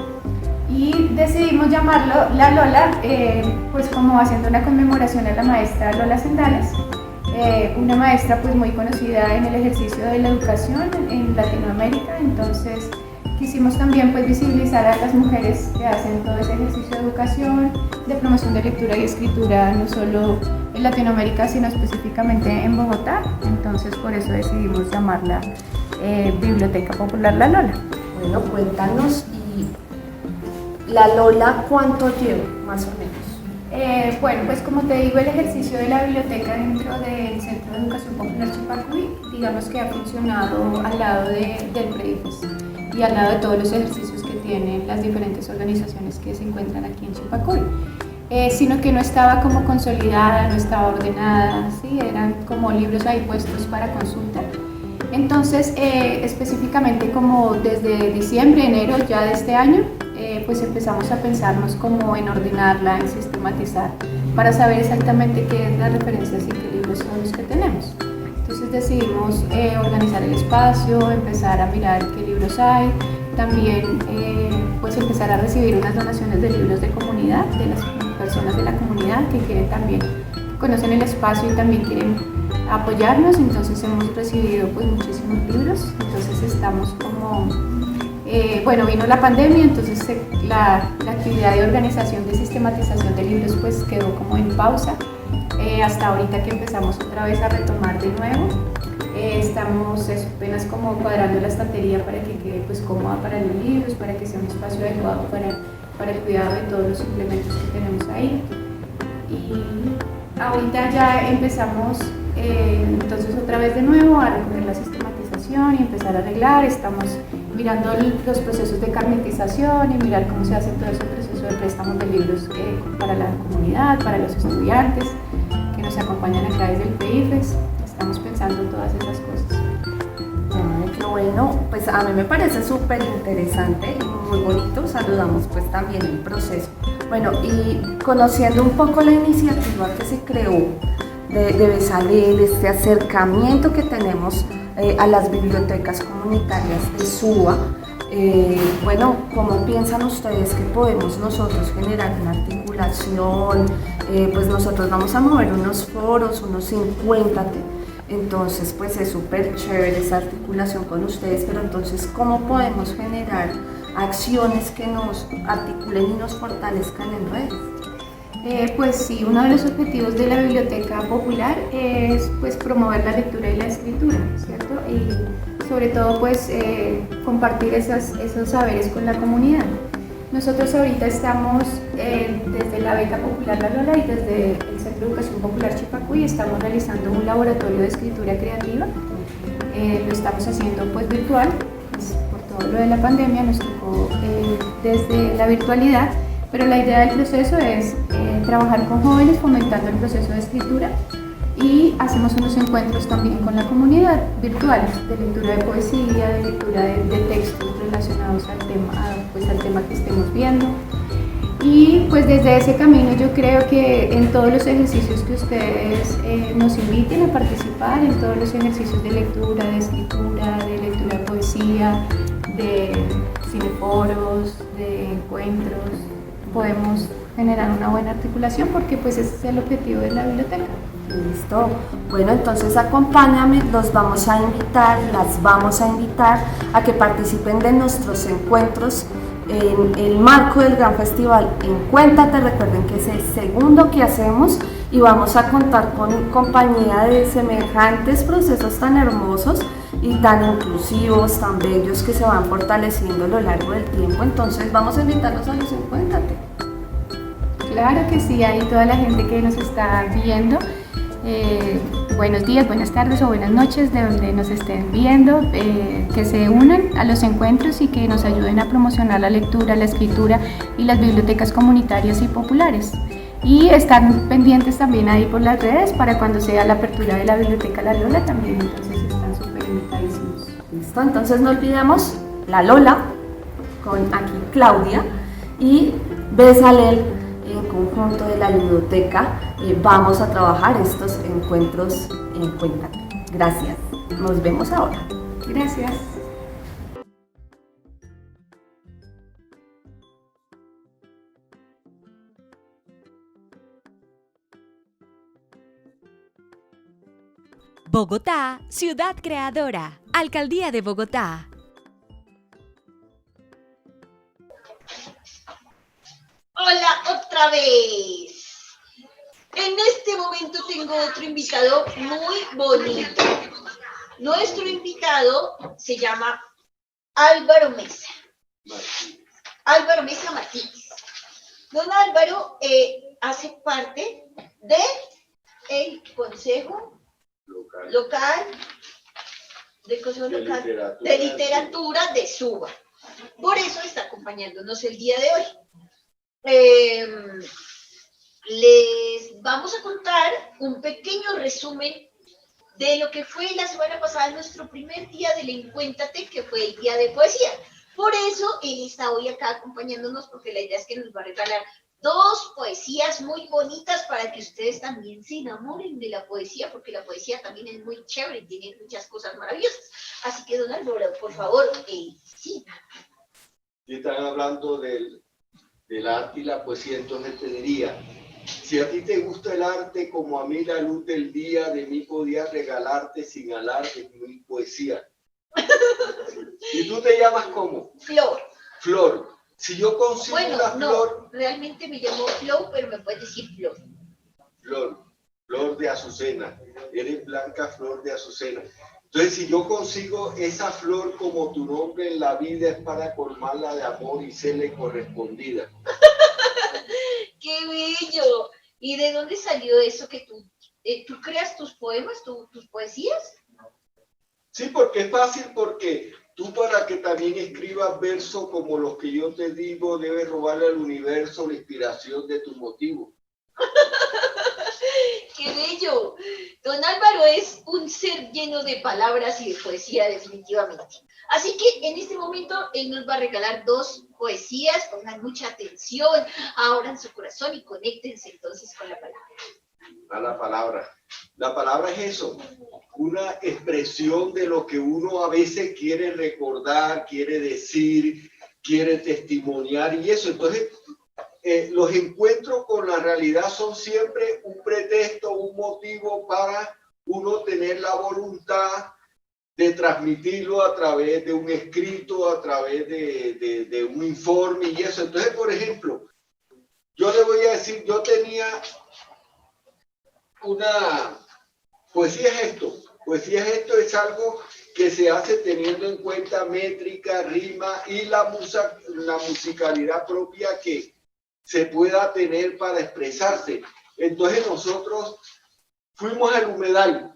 Y decidimos llamarlo La Lola, pues como haciendo una conmemoración a la maestra Lola Sendales, una maestra pues muy conocida en el ejercicio de la educación en Latinoamérica. Entonces quisimos también pues visibilizar a las mujeres que hacen todo ese ejercicio de educación, de promoción de lectura y escritura, no solo en Latinoamérica, sino específicamente en Bogotá. Entonces por eso decidimos llamarla Biblioteca Popular La Lola. Bueno, cuéntanos, y la Lola, ¿cuánto lleva, más o menos? Bueno, pues como te digo, el ejercicio de la biblioteca dentro del Centro de Educación Popular Chipacuy, digamos que ha funcionado al lado del PREIFES y al lado de todos los ejercicios que tienen las diferentes organizaciones que se encuentran aquí en Chipacuy. Sino que no estaba como consolidada, no estaba ordenada, ¿sí? Eran como libros ahí puestos para consulta. Entonces, específicamente como desde diciembre, enero ya de este año, pues empezamos a pensarnos como en ordenarla, en sistematizar, para saber exactamente qué es las referencias y qué libros son los que tenemos. Entonces decidimos organizar el espacio, empezar a mirar qué libros hay, también pues empezar a recibir unas donaciones de libros de comunidad, de las personas de la comunidad que quieren también, conocen el espacio y también quieren apoyarnos. Entonces hemos recibido pues muchísimos libros, entonces estamos como, bueno, vino la pandemia, entonces la actividad de organización, de sistematización de libros pues quedó como en pausa, hasta ahorita que empezamos otra vez a retomar de nuevo. Estamos apenas como cuadrando la estantería para que quede pues cómoda para los libros, para que sea un espacio adecuado para el cuidado de todos los suplementos que tenemos ahí. Y ahorita ya empezamos entonces otra vez de nuevo a recoger la sistematización y empezar a arreglar. Estamos mirando los procesos de carnetización y mirar cómo se hace todo ese proceso de préstamos de libros para la comunidad, para los estudiantes que nos acompañan a través del PIFES. Estamos pensando todas esas cosas. Ay, qué bueno, pues a mí me parece súper interesante y muy bonito. Saludamos pues también el proceso. Bueno, y conociendo un poco la iniciativa que se creó de Bezalel, este acercamiento que tenemos a las bibliotecas comunitarias de Suba, bueno, ¿cómo piensan ustedes que podemos nosotros generar una articulación? Pues nosotros vamos a mover unos foros, unos 50. Entonces, pues es súper chévere esa articulación con ustedes, pero entonces, ¿cómo podemos generar acciones que nos articulen y nos fortalezcan en redes? Pues sí, uno de los objetivos de la Biblioteca Popular es pues promover la lectura y la escritura, ¿cierto? Y sobre todo pues compartir esos saberes con la comunidad. Nosotros ahorita estamos desde la Beca Popular La Lola y desde el Centro de Educación Popular Chipacuy estamos realizando un laboratorio de escritura creativa. Lo estamos haciendo pues virtual, pues, por todo lo de la pandemia nos tocó desde la virtualidad, pero la idea del proceso es trabajar con jóvenes fomentando el proceso de escritura y hacemos unos encuentros también con la comunidad virtuales de lectura de poesía, de lectura de textos relacionados al tema que estemos viendo. Y pues desde ese camino yo creo que en todos los ejercicios que ustedes nos inviten a participar, en todos los ejercicios de lectura, de escritura, de lectura de poesía, de cineforos, de encuentros, podemos generar una buena articulación porque pues ese es el objetivo de la biblioteca. Listo. Bueno, entonces acompáñame, los vamos a invitar, las vamos a invitar a que participen de nuestros encuentros en el marco del gran festival Encuéntrate. Recuerden que es el segundo que hacemos y vamos a contar con compañía de semejantes procesos tan hermosos y tan inclusivos, tan bellos que se van fortaleciendo a lo largo del tiempo. Entonces vamos a invitarlos a los Encuéntrate. Claro que sí, hay toda la gente que nos está viendo. Buenos días, buenas tardes o buenas noches de donde nos estén viendo, que se unan a los encuentros y que nos ayuden a promocionar la lectura, la escritura y las bibliotecas comunitarias y populares. Y están pendientes también ahí por las redes para cuando sea la apertura de la Biblioteca La Lola también, entonces están súper invitadísimos. Listo, entonces no olvidemos La Lola con aquí Claudia y Bezalel en conjunto de la biblioteca. Vamos a trabajar estos encuentros en Cuéntate. Gracias. Nos vemos ahora. Gracias. Bogotá, ciudad creadora. Alcaldía de Bogotá. Hola, otra vez. En este momento tengo otro invitado muy bonito. Nuestro invitado se llama Álvaro Mesa. Martínez. Álvaro Mesa Martínez. Don Álvaro hace parte del Consejo Local, del Consejo Local de Literatura de Suba. Por eso está acompañándonos el día de hoy. Les vamos a contar un pequeño resumen de lo que fue la semana pasada nuestro primer día del Encuéntrate, que fue el día de poesía. Por eso él está hoy acá acompañándonos, porque la idea es que nos va a regalar 2 poesías muy bonitas para que ustedes también se enamoren de la poesía, porque la poesía también es muy chévere y tiene muchas cosas maravillosas. Así que, don Álvaro, por favor, sí. Si están hablando del arte y la poesía, entonces te diría, si a ti te gusta el arte como a mí la luz del día, de mí podía regalarte sin alarde mi poesía. ¿Y tú te llamas cómo? Flor. Flor. Si yo consigo una flor... Realmente me llamo Flor, pero me puedes decir Flor. Flor de azucena. Eres blanca flor de azucena. Entonces, si yo consigo esa flor como tu nombre en la vida, es para colmarla de amor y serle correspondida. ¡Qué bello! ¿Y de dónde salió eso que tú creas tus poemas, tus poesías? Sí, porque es fácil, porque tú, para que también escribas versos como los que yo te digo, debes robarle al universo la inspiración de tu motivo. ¡Qué bello! Don Álvaro es un ser lleno de palabras y de poesía, definitivamente. Así que en este momento él nos va a regalar 2 poesías. Pongan mucha atención, abran su corazón y conéctense entonces con la palabra. A la palabra. La palabra es eso, una expresión de lo que uno a veces quiere recordar, quiere decir, quiere testimoniar y eso. Entonces, los encuentros con la realidad son siempre un pretexto, un motivo para uno tener la voluntad de transmitirlo a través de un escrito, a través de un informe y eso. Entonces, por ejemplo, yo le voy a decir, yo tenía una... Poesía es esto es algo que se hace teniendo en cuenta métrica, rima y la musicalidad propia que se pueda tener para expresarse. Entonces nosotros fuimos al humedal,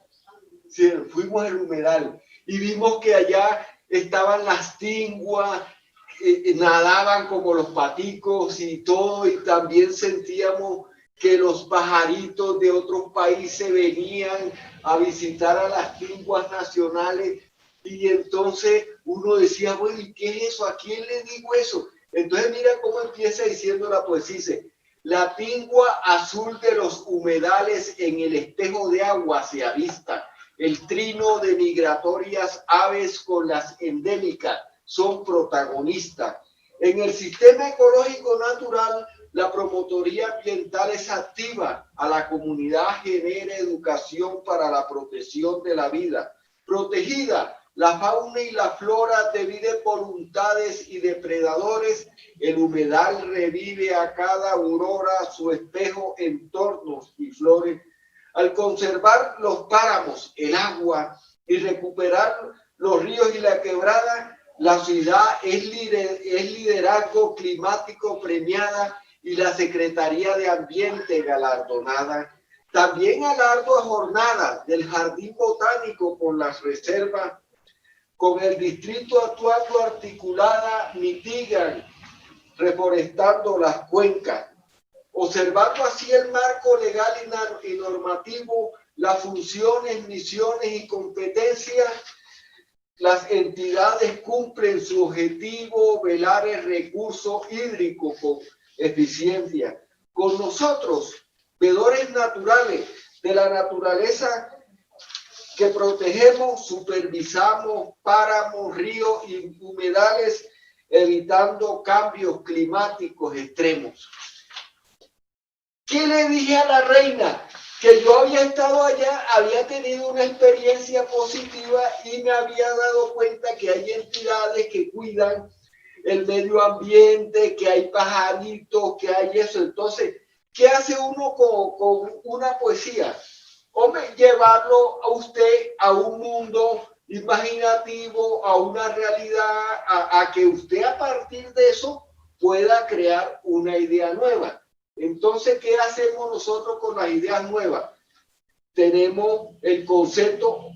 ¿sí? Fuimos al humedal y vimos que allá estaban las tinguas, nadaban como los paticos y todo, y también sentíamos que los pajaritos de otros países venían a visitar a las tinguas nacionales, y entonces uno decía, bueno, ¿y qué es eso? ¿A quién le digo eso? Entonces mira cómo empieza diciendo la poesía, dice, la tingua azul de los humedales en el espejo de agua se avista, el trino de migratorias aves con las endémicas son protagonistas. En el sistema ecológico natural, la promotoría ambiental es activa, a la comunidad genera educación para la protección de la vida. Protegida, la fauna y la flora dividen voluntades y depredadores, el humedal revive a cada aurora su espejo, entornos y flores. Al conservar los páramos, el agua y recuperar los ríos y la quebrada, la ciudad es liderazgo climático premiada y la Secretaría de Ambiente galardonada. También a la ardua jornada del Jardín Botánico con las reservas, con el distrito actuando articulada, mitigan reforestando las cuencas, observando así el marco legal y normativo, las funciones, misiones y competencias. Las entidades cumplen su objetivo, velar el recurso hídrico con eficiencia. Con nosotros, veedores naturales de la naturaleza que protegemos, supervisamos páramos, ríos y humedales, evitando cambios climáticos extremos. ¿Qué le dije a la reina? Que yo había estado allá, había tenido una experiencia positiva y me había dado cuenta que hay entidades que cuidan el medio ambiente, que hay pajaritos, que hay eso. Entonces, ¿qué hace uno con una poesía? Hombre, llevarlo a usted a un mundo imaginativo, a una realidad, a que usted a partir de eso pueda crear una idea nueva. Entonces, ¿qué hacemos nosotros con las ideas nuevas? Tenemos el concepto,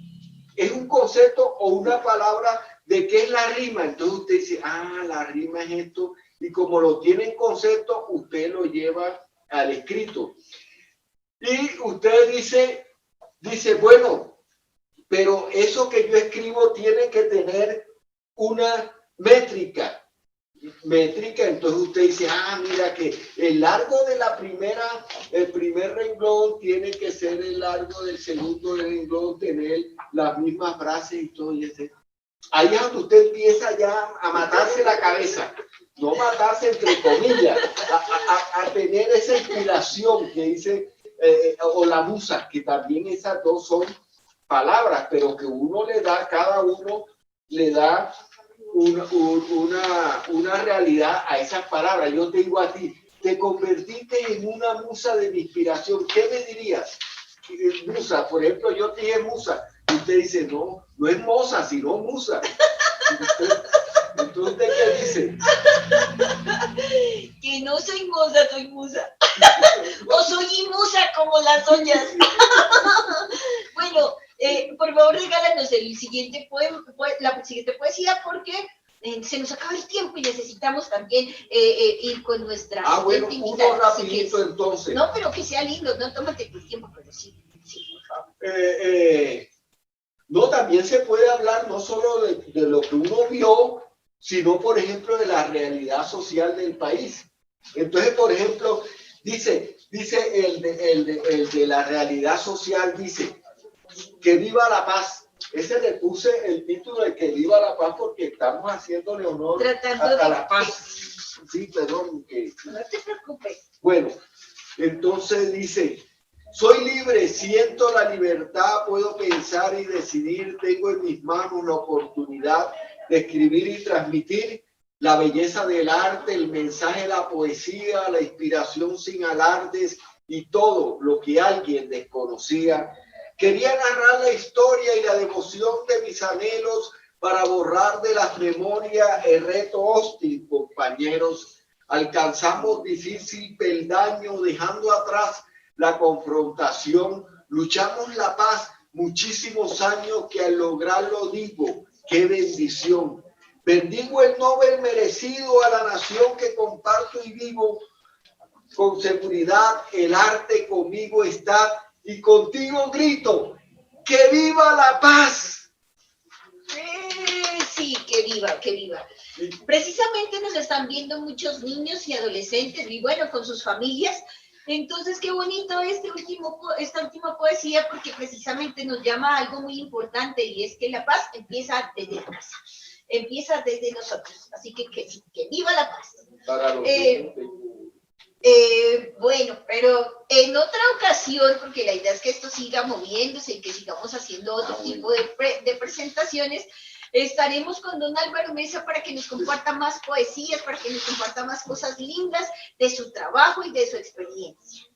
es un concepto o una palabra de qué es la rima. Entonces usted dice, la rima es esto, y como lo tiene en concepto, usted lo lleva al escrito. Y usted dice, bueno, pero eso que yo escribo tiene que tener una métrica. Entonces usted dice, mira que el largo de el primer renglón tiene que ser el largo del segundo renglón, tener las mismas frases y todo. Ahí es donde usted empieza ya a matarse la cabeza, no matarse entre comillas, a tener esa inspiración que dice, o la musa, que también esas dos son palabras, pero que cada uno le da una realidad a esas palabras. Yo te digo a ti, te convertiste en una musa de mi inspiración. ¿Qué me dirías? Musa, por ejemplo, yo te dije musa. Y usted dice, no es moza, sino musa. Entonces, ¿qué dice? Que no soy moza, soy musa. O soy musa como las ollas. Bueno, por favor, regálanos el siguiente la siguiente poesía, porque se nos acaba el tiempo y necesitamos también ir con nuestra bueno, uno rapidito entonces. No, pero que sea lindo, no, tómate tu tiempo, pero sí, por favor. No, también se puede hablar no solo de lo que uno vio, sino, por ejemplo, de la realidad social del país. Entonces, por ejemplo, dice el de la realidad social, dice, que viva la paz. Ese le puse el título de que viva la paz porque estamos haciéndole honor a la paz. Sí, perdón. No te preocupes. Bueno, entonces dice, soy libre, siento la libertad, puedo pensar y decidir, tengo en mis manos la oportunidad de escribir y transmitir la belleza del arte, el mensaje de la poesía, la inspiración sin alardes y todo lo que alguien desconocía. Quería narrar la historia y la devoción de mis anhelos para borrar de las memorias el reto hostil, compañeros. Alcanzamos difícil peldaño dejando atrás la confrontación. Luchamos la paz muchísimos años que al lograrlo digo, qué bendición. Bendigo el Nobel merecido a la nación que comparto y vivo. Con seguridad el arte conmigo está. Y contigo grito, ¡que viva la paz! Sí, que viva, que viva. Precisamente nos están viendo muchos niños y adolescentes, y bueno, con sus familias. Entonces, qué bonito esta última poesía, porque precisamente nos llama a algo muy importante, y es que la paz empieza desde la casa, empieza desde nosotros. Así que viva la paz. Para los bueno, pero en otra ocasión, porque la idea es que esto siga moviéndose y que sigamos haciendo otro tipo de presentaciones, estaremos con don Álvaro Mesa para que nos comparta más poesías, para que nos comparta más cosas lindas de su trabajo y de su experiencia.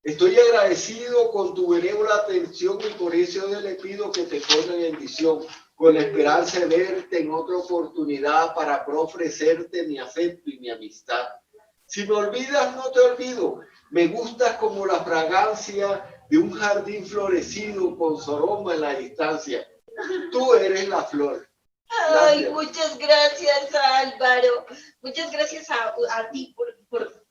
Estoy agradecido con tu benévola atención y por eso le pido que te ponga en bendición, con la esperanza de verte en otra oportunidad para ofrecerte mi afecto y mi amistad. Si me olvidas, no te olvido. Me gustas como la fragancia de un jardín florecido con su aroma en la distancia. Tú eres la flor. Ay, muchas gracias, Álvaro. Muchas gracias a ti por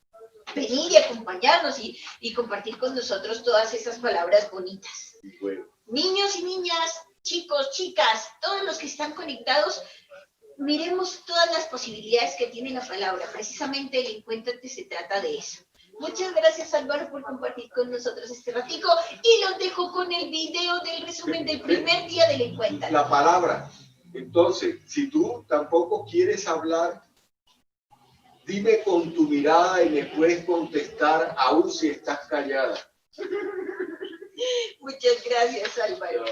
venir y acompañarnos y compartir con nosotros todas esas palabras bonitas. Bueno. Niños y niñas, chicos, chicas, todos los que están conectados, miremos todas las posibilidades que tiene la palabra. Precisamente el Encuéntrate se trata de eso. Muchas gracias, Álvaro, por compartir con nosotros este ratico, y los dejo con el video del resumen del primer día del Encuéntrate. La palabra. Entonces, si tú tampoco quieres hablar, dime con tu mirada y me puedes contestar aún si estás callada. Muchas gracias, Álvaro.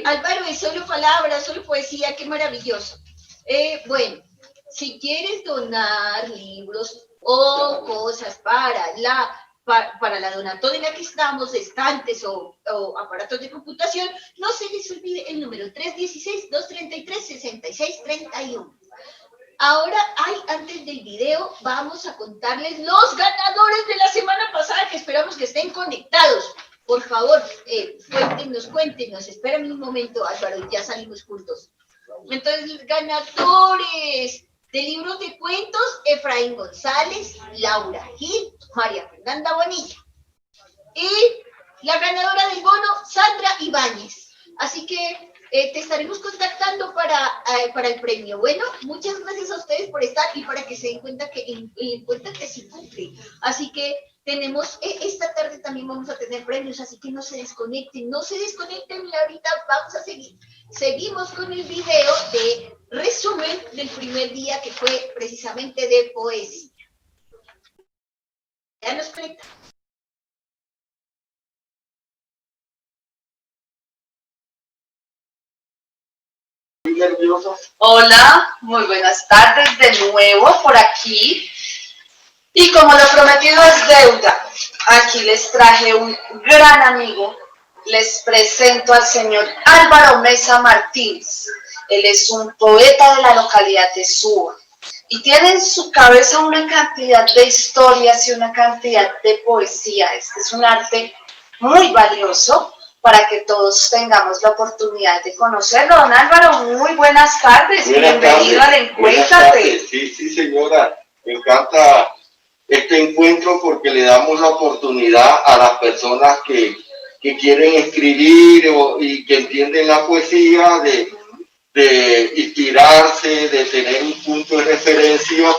Álvaro, es solo palabras, solo poesía, qué maravilloso. Bueno, si quieres donar libros o cosas para la para la donatoria que estamos, estantes o aparatos de computación, no se les olvide el número 316-233-6631. Ahora, antes del video, vamos a contarles los ganadores de la semana pasada, que esperamos que estén conectados. Por favor, cuéntenos. Espérame un momento, Álvaro, ya salimos juntos. Entonces, ganadores de libros de cuentos: Efraín González, Laura Gil, María Fernanda Bonilla. Y la ganadora del bono, Sandra Ibáñez. Así que te estaremos contactando para el premio. Bueno, muchas gracias a ustedes por estar y para que se den cuenta que sí cumple. Así que tenemos, esta tarde también vamos a tener premios, así que no se desconecten y ahorita vamos a seguir. Seguimos con el video de resumen del primer día, que fue precisamente de poesía. Ya nos conectamos. Hola, muy buenas tardes de nuevo por aquí. Y como lo prometido es deuda, aquí les traje un gran amigo. Les presento al señor Álvaro Mesa Martínez. Él es un poeta de la localidad de Suba y tiene en su cabeza una cantidad de historias y una cantidad de poesía. Este es un arte muy valioso para que todos tengamos la oportunidad de conocerlo. Don Álvaro, muy buenas tardes, bienvenido al Encuéntrate. Sí, señora, me encanta este encuentro porque le damos la oportunidad a las personas que quieren escribir y que entienden la poesía de inspirarse, de tener un punto de referencia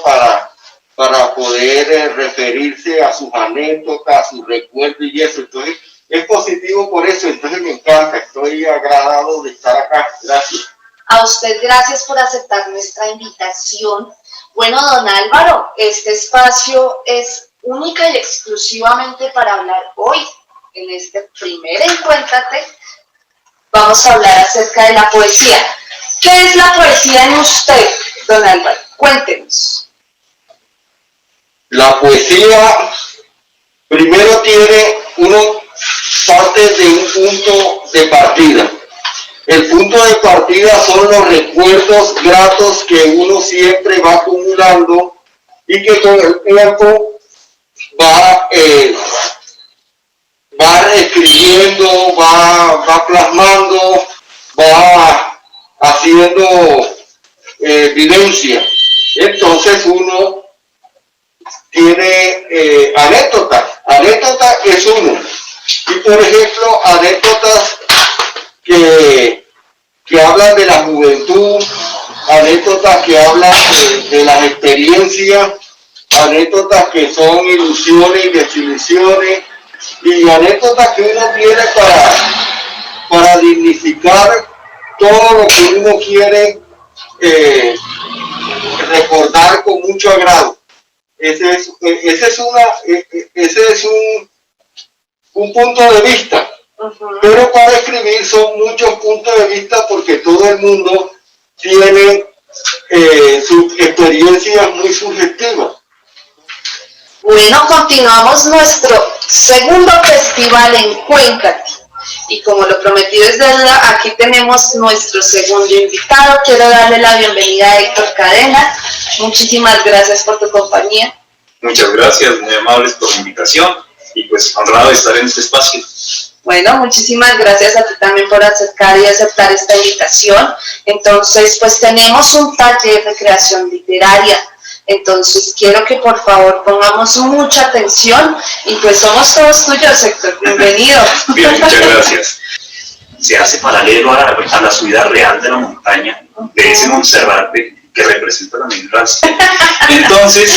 para poder referirse a sus anécdotas, a sus recuerdos y eso. Entonces, es positivo por eso, entonces me encanta, estoy agradado de estar acá. Gracias. A usted gracias por aceptar nuestra invitación. Bueno, don Álvaro, este espacio es única y exclusivamente para hablar hoy. En este primer Encuéntrate vamos a hablar acerca de la poesía. ¿Qué es la poesía en usted, don Álvaro? Cuéntenos. La poesía primero tiene parte de un punto de partida. El punto de partida son los recuerdos gratos que uno siempre va acumulando y que con el tiempo va escribiendo, va plasmando, va haciendo vivencia. Entonces uno tiene anécdotas. Anécdotas es uno. Y por ejemplo, anécdotas que hablan de la juventud, anécdotas que hablan de las experiencias, anécdotas que son ilusiones y desilusiones, y anécdotas que uno tiene para dignificar todo lo que uno quiere recordar con mucho agrado. Ese es un punto de vista. Pero para escribir son muchos puntos de vista porque todo el mundo tiene sus experiencias muy subjetivas. Bueno, continuamos nuestro segundo festival Encuéntrate. Y como lo prometido es deuda, aquí tenemos nuestro segundo invitado. Quiero darle la bienvenida a Héctor Cadena. Muchísimas gracias por tu compañía. Muchas gracias, muy amables por la invitación y pues honrado de estar en este espacio. Bueno, muchísimas gracias a ti también por acercar y aceptar esta invitación. Entonces, pues tenemos un taller de creación literaria. Entonces, quiero que por favor pongamos mucha atención y pues somos todos tuyos, Héctor. Bienvenido. Bien, muchas gracias. Se hace paralelo a la subida real de la montaña, de ese Monserrate que representa la migración. Entonces,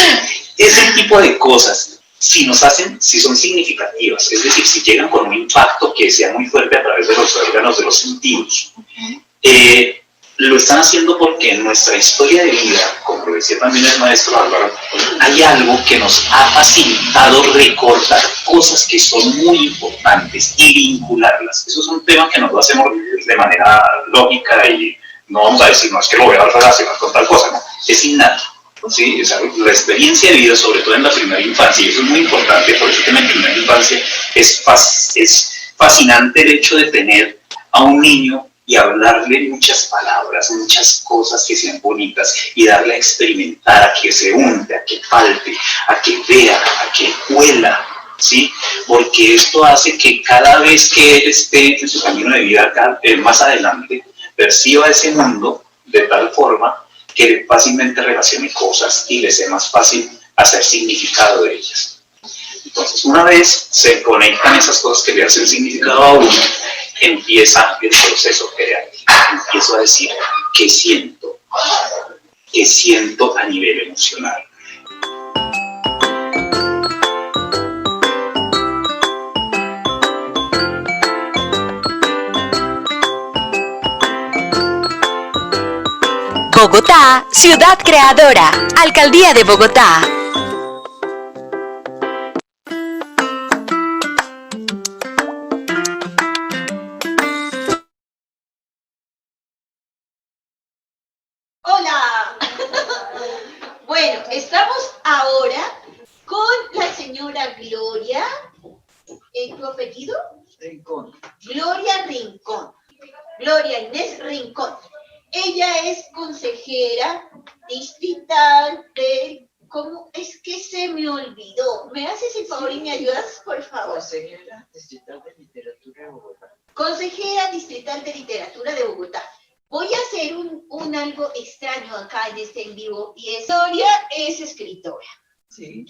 ese tipo de cosas, si son significativas, es decir, si llegan con un impacto que sea muy fuerte a través de los órganos de los sentidos, lo están haciendo porque en nuestra historia de vida, como lo decía también el maestro Álvaro, hay algo que nos ha facilitado recordar cosas que son muy importantes y vincularlas. Eso es un tema que nos lo hacemos de manera lógica y no vamos a decir, no es que lo voy a relacionar con tal cosa, no, es innato. ¿sí? La experiencia de vida, sobre todo en la primera infancia, y eso es muy importante, por eso que en la primera infancia es fascinante el hecho de tener a un niño y hablarle muchas palabras, muchas cosas que sean bonitas y darle a experimentar, a que se unte, a que falte, a que vea, a que huela, ¿sí? Porque esto hace que cada vez que él esté en su camino de vida más adelante, perciba ese mundo de tal forma que fácilmente relacione cosas y le sea más fácil hacer significado de ellas. Entonces, una vez se conectan esas cosas que le hacen significado a uno, empieza el proceso creativo. Empiezo a decir, ¿qué siento? ¿Qué siento a nivel emocional? Bogotá, ciudad creadora. Alcaldía de Bogotá. Hola. Bueno, estamos ahora con la señora Gloria. ¿Tu apellido? Rincón. Gloria Rincón. Gloria Inés Rincón. Ella es consejera distrital de... ¿Cómo? Es que se me olvidó. ¿Me haces el favor y me ayudas, por favor? Consejera distrital de literatura de Bogotá. Consejera distrital de literatura de Bogotá. Voy a hacer un algo extraño acá en este en vivo, y es, Gloria es escritora. Sí.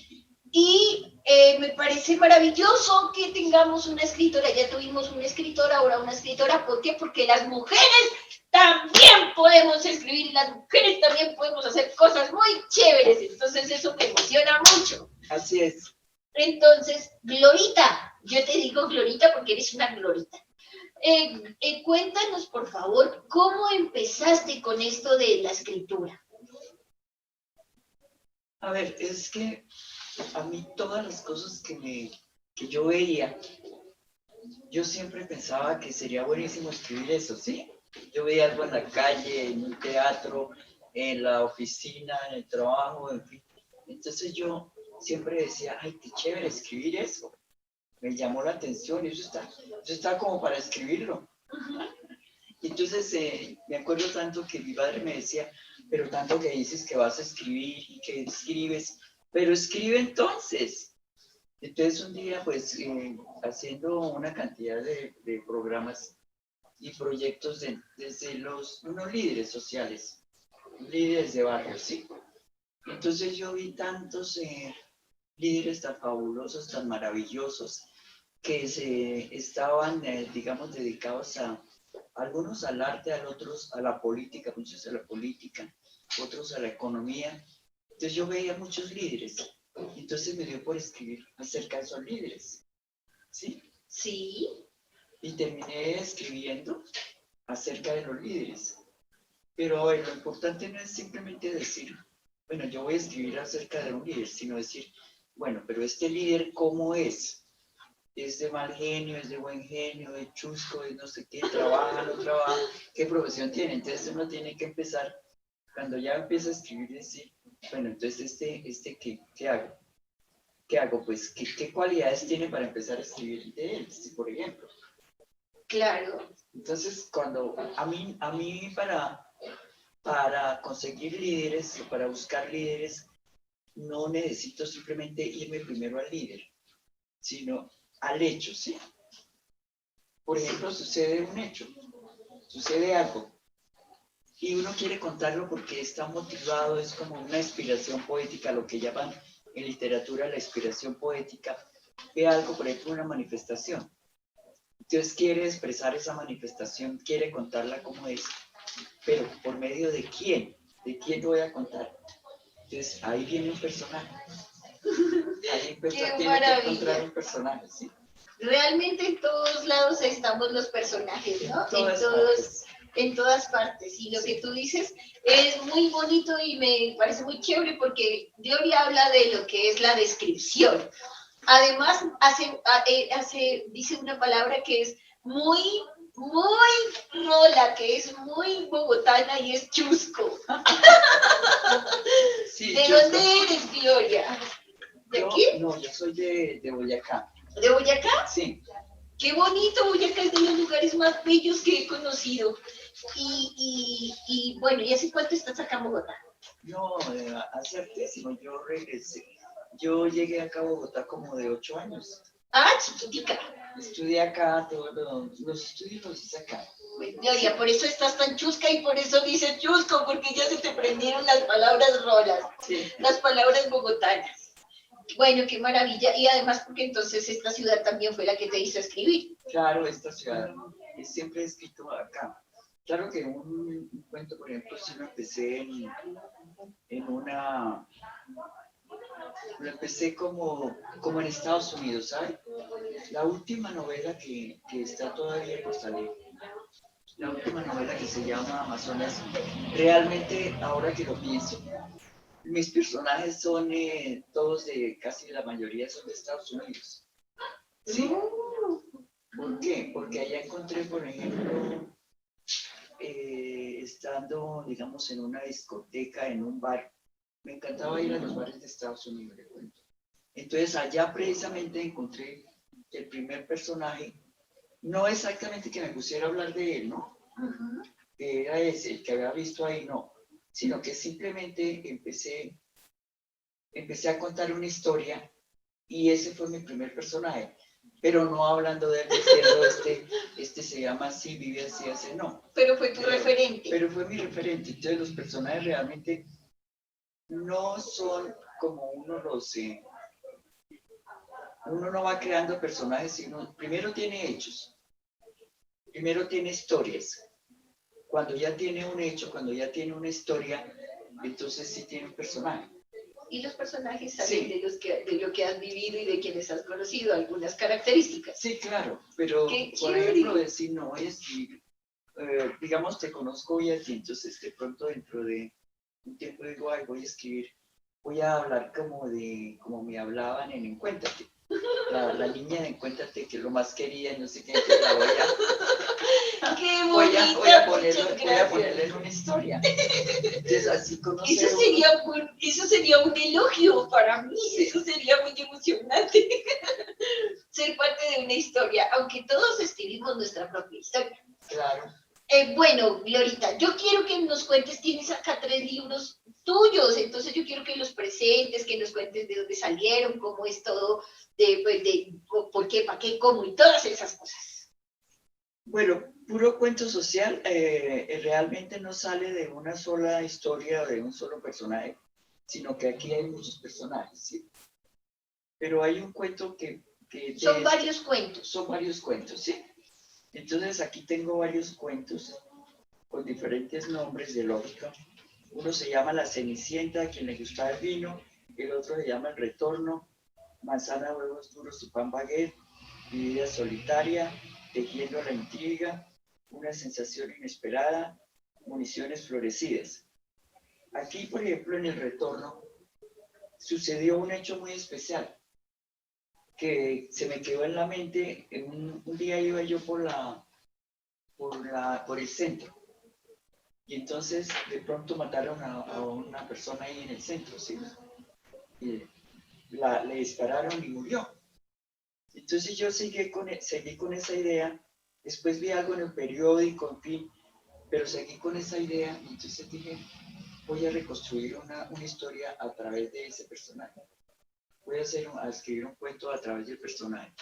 Y me parece maravilloso que tengamos una escritora. Ya tuvimos una escritora, ahora una escritora. ¿Por qué? Porque las mujeres también podemos escribir y las mujeres también podemos hacer cosas muy chéveres. Entonces eso me emociona mucho. Así es. Entonces, Glorita, yo te digo Glorita porque eres una Glorita. Cuéntanos, por favor, ¿cómo empezaste con esto de la escritura? A ver, es que a mí todas las cosas que yo veía, yo siempre pensaba que sería buenísimo escribir eso, ¿sí? Yo veía algo en la calle, en un teatro, en la oficina, en el trabajo, en fin. Entonces yo siempre decía, ay, qué chévere escribir eso. Me llamó la atención y eso está como para escribirlo. Entonces me acuerdo tanto que mi padre me decía, pero tanto que dices que vas a escribir y que escribes, pero escribe entonces. Entonces un día pues haciendo una cantidad de programas y proyectos desde unos líderes sociales, líderes de barrio, ¿sí? Entonces yo vi tantos líderes tan fabulosos, tan maravillosos, que se estaban, digamos, dedicados a algunos al arte, a otros a la política, muchos a la política, otros a la economía. Entonces yo veía muchos líderes, entonces me dio por escribir acerca de esos líderes, ¿sí? Sí. Y terminé escribiendo acerca de los líderes. Pero lo importante no es simplemente decir, bueno, yo voy a escribir acerca de un líder, sino decir, bueno, pero este líder, ¿cómo es? ¿Es de mal genio, es de buen genio, es chusco, es no sé qué, trabaja, no trabaja? ¿Qué profesión tiene? Entonces uno tiene que empezar, cuando ya empieza a escribir, decir, bueno, entonces ¿qué hago? ¿Qué hago? Pues, ¿qué cualidades tiene para empezar a escribir de él, ¿sí? Por ejemplo? Claro. Entonces, cuando a mí para conseguir líderes, para buscar líderes, no necesito simplemente irme primero al líder, sino al hecho, ¿sí? Por ejemplo, sucede un hecho, sucede algo, y uno quiere contarlo porque está motivado, es como una inspiración poética, lo que llaman en literatura la inspiración poética, ve algo, por ejemplo, una manifestación. Entonces quiere expresar esa manifestación, quiere contarla como es, pero ¿por medio de quién? ¿De quién lo voy a contar? Entonces ahí viene un personaje. Ahí tiene que encontrar un personaje, ¿sí? Realmente en todos lados estamos los personajes, ¿no? En todas partes. Y lo que tú dices es muy bonito y me parece muy chévere porque Gloria habla de lo que es la descripción. Además, dice una palabra que es muy muy rola, que es muy bogotana y es chusco. Sí, ¿De Chusco. dónde eres, Gloria? ¿De Yo- aquí? No, yo soy de Boyacá. ¿De Boyacá? Sí. Qué bonito, Boyacá es de los lugares más bellos que he conocido. Y bueno, ¿y hace cuánto estás acá en Bogotá? No, hace hartísimo, yo regresé. Yo llegué acá a Bogotá como de 8 años. Ah, chiquitica. Estudié acá, todos los estudios los hice acá. Gloria, por eso estás tan chusca y por eso dices chusco, porque ya se te prendieron las palabras rolas, Sí. las palabras bogotanas. Bueno, qué maravilla. Y además porque entonces esta ciudad también fue la que te hizo escribir. Claro, esta ciudad, siempre he escrito acá. Claro que un cuento, por ejemplo, sí lo empecé lo empecé como en Estados Unidos, ¿sabes? La última novela que está todavía por salir, la última novela que se llama Amazonas, realmente, ahora que lo pienso, mis personajes son todos casi la mayoría son de Estados Unidos. ¿Sí? ¿Por qué? Porque allá encontré, por ejemplo, estando, digamos, en una discoteca, en un bar. Me encantaba ir a los bares de Estados Unidos, le cuento. Entonces, allá precisamente encontré el primer personaje, no exactamente que me pusiera a hablar de él, ¿no? Que era ese, el que había visto ahí, no, sino que simplemente empecé a contar una historia y ese fue mi primer personaje. Pero no hablando de él diciendo este se llama así, vive así, así, no. Pero fue tu referente. Pero fue mi referente. Entonces los personajes realmente no son como uno no va creando personajes, sino primero tiene hechos, primero tiene historias. Cuando ya tiene un hecho, cuando ya tiene una historia, entonces sí tiene un personaje. Y los personajes salen Sí. de lo que has vivido y de quienes has conocido, algunas características. Sí, claro, pero Qué por chévere. ejemplo, decir no es, digamos, te conozco hoy a ti, entonces de pronto dentro de un tiempo digo, ay, voy a escribir, voy a hablar como me hablaban en Encuéntrate. La niña de Encuéntrate, que es lo más querida y no sé qué, entonces la ¡Qué voy bonita! a Muchas ponerla en una historia. Entonces así conoce Eso uno. sería un elogio para mí, eso sería muy emocionante. Ser parte de una historia, aunque todos escribimos nuestra propia historia. Claro. Bueno, Glorita, yo quiero que nos cuentes, tienes acá 3 libros tuyos, entonces yo quiero que los presentes, que nos cuentes de dónde salieron, cómo es todo, por qué, para qué, cómo y todas esas cosas. Bueno, puro cuento social, realmente no sale de una sola historia o de un solo personaje, sino que aquí hay muchos personajes, ¿sí? Pero hay un cuento que Son varios cuentos. Son varios cuentos, ¿sí? Entonces aquí tengo varios cuentos con diferentes nombres de lógica. Uno se llama La Cenicienta, a quien le gustaba el vino, el otro se llama El Retorno, Manzana, huevos duros y pan baguette, Mi vida solitaria, Tejiendo la intriga, Una sensación inesperada, Municiones florecidas. Aquí, por ejemplo, en El Retorno, sucedió un hecho muy especial que se me quedó en la mente. Un día iba yo por el centro y entonces de pronto mataron a una persona ahí en el centro, ¿sí? Y le dispararon y murió. Entonces yo seguí con esa idea, después vi algo en el periódico, en fin, pero seguí con esa idea y entonces dije, voy a reconstruir una historia a través de ese personaje. Voy a escribir un cuento a través del personaje.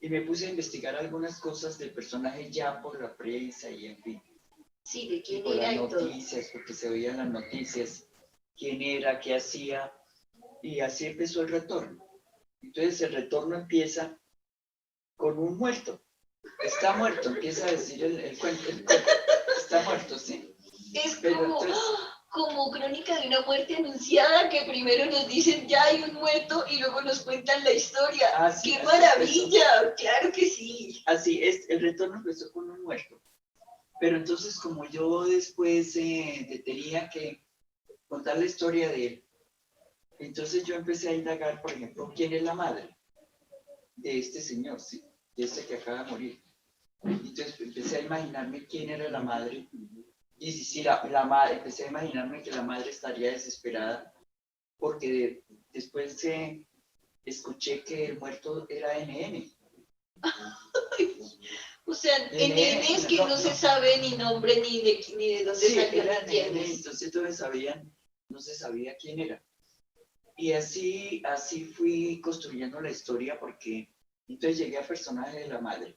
Y me puse a investigar algunas cosas del personaje ya por la prensa y en fin. Sí, de quién por era las y todo. noticias, porque se veían las noticias, quién era, qué hacía, y así empezó El Retorno. Entonces El Retorno empieza con un muerto. Está muerto, empieza a decir el cuento. Está muerto, ¿sí? Es Pero como, entonces, como crónica de una muerte anunciada, que primero nos dicen ya hay un muerto y luego nos cuentan la historia. así, ¡Qué así maravilla! empezó. ¡Claro que sí! Así es, El Retorno empezó con un muerto. Pero entonces, como yo después tenía que contar la historia de él, entonces yo empecé a indagar, por ejemplo, quién es la madre de este señor, ¿sí? De este que acaba de morir. Entonces empecé a imaginarme quién era la madre. Y sí, la madre, empecé a imaginarme que la madre estaría desesperada porque después escuché que el muerto era NN. O sea, NN es que no se sabe ni nombre ni de dónde salió. Era NN, entonces no se sabía quién era. Y así fui construyendo la historia porque entonces llegué al personaje de la madre.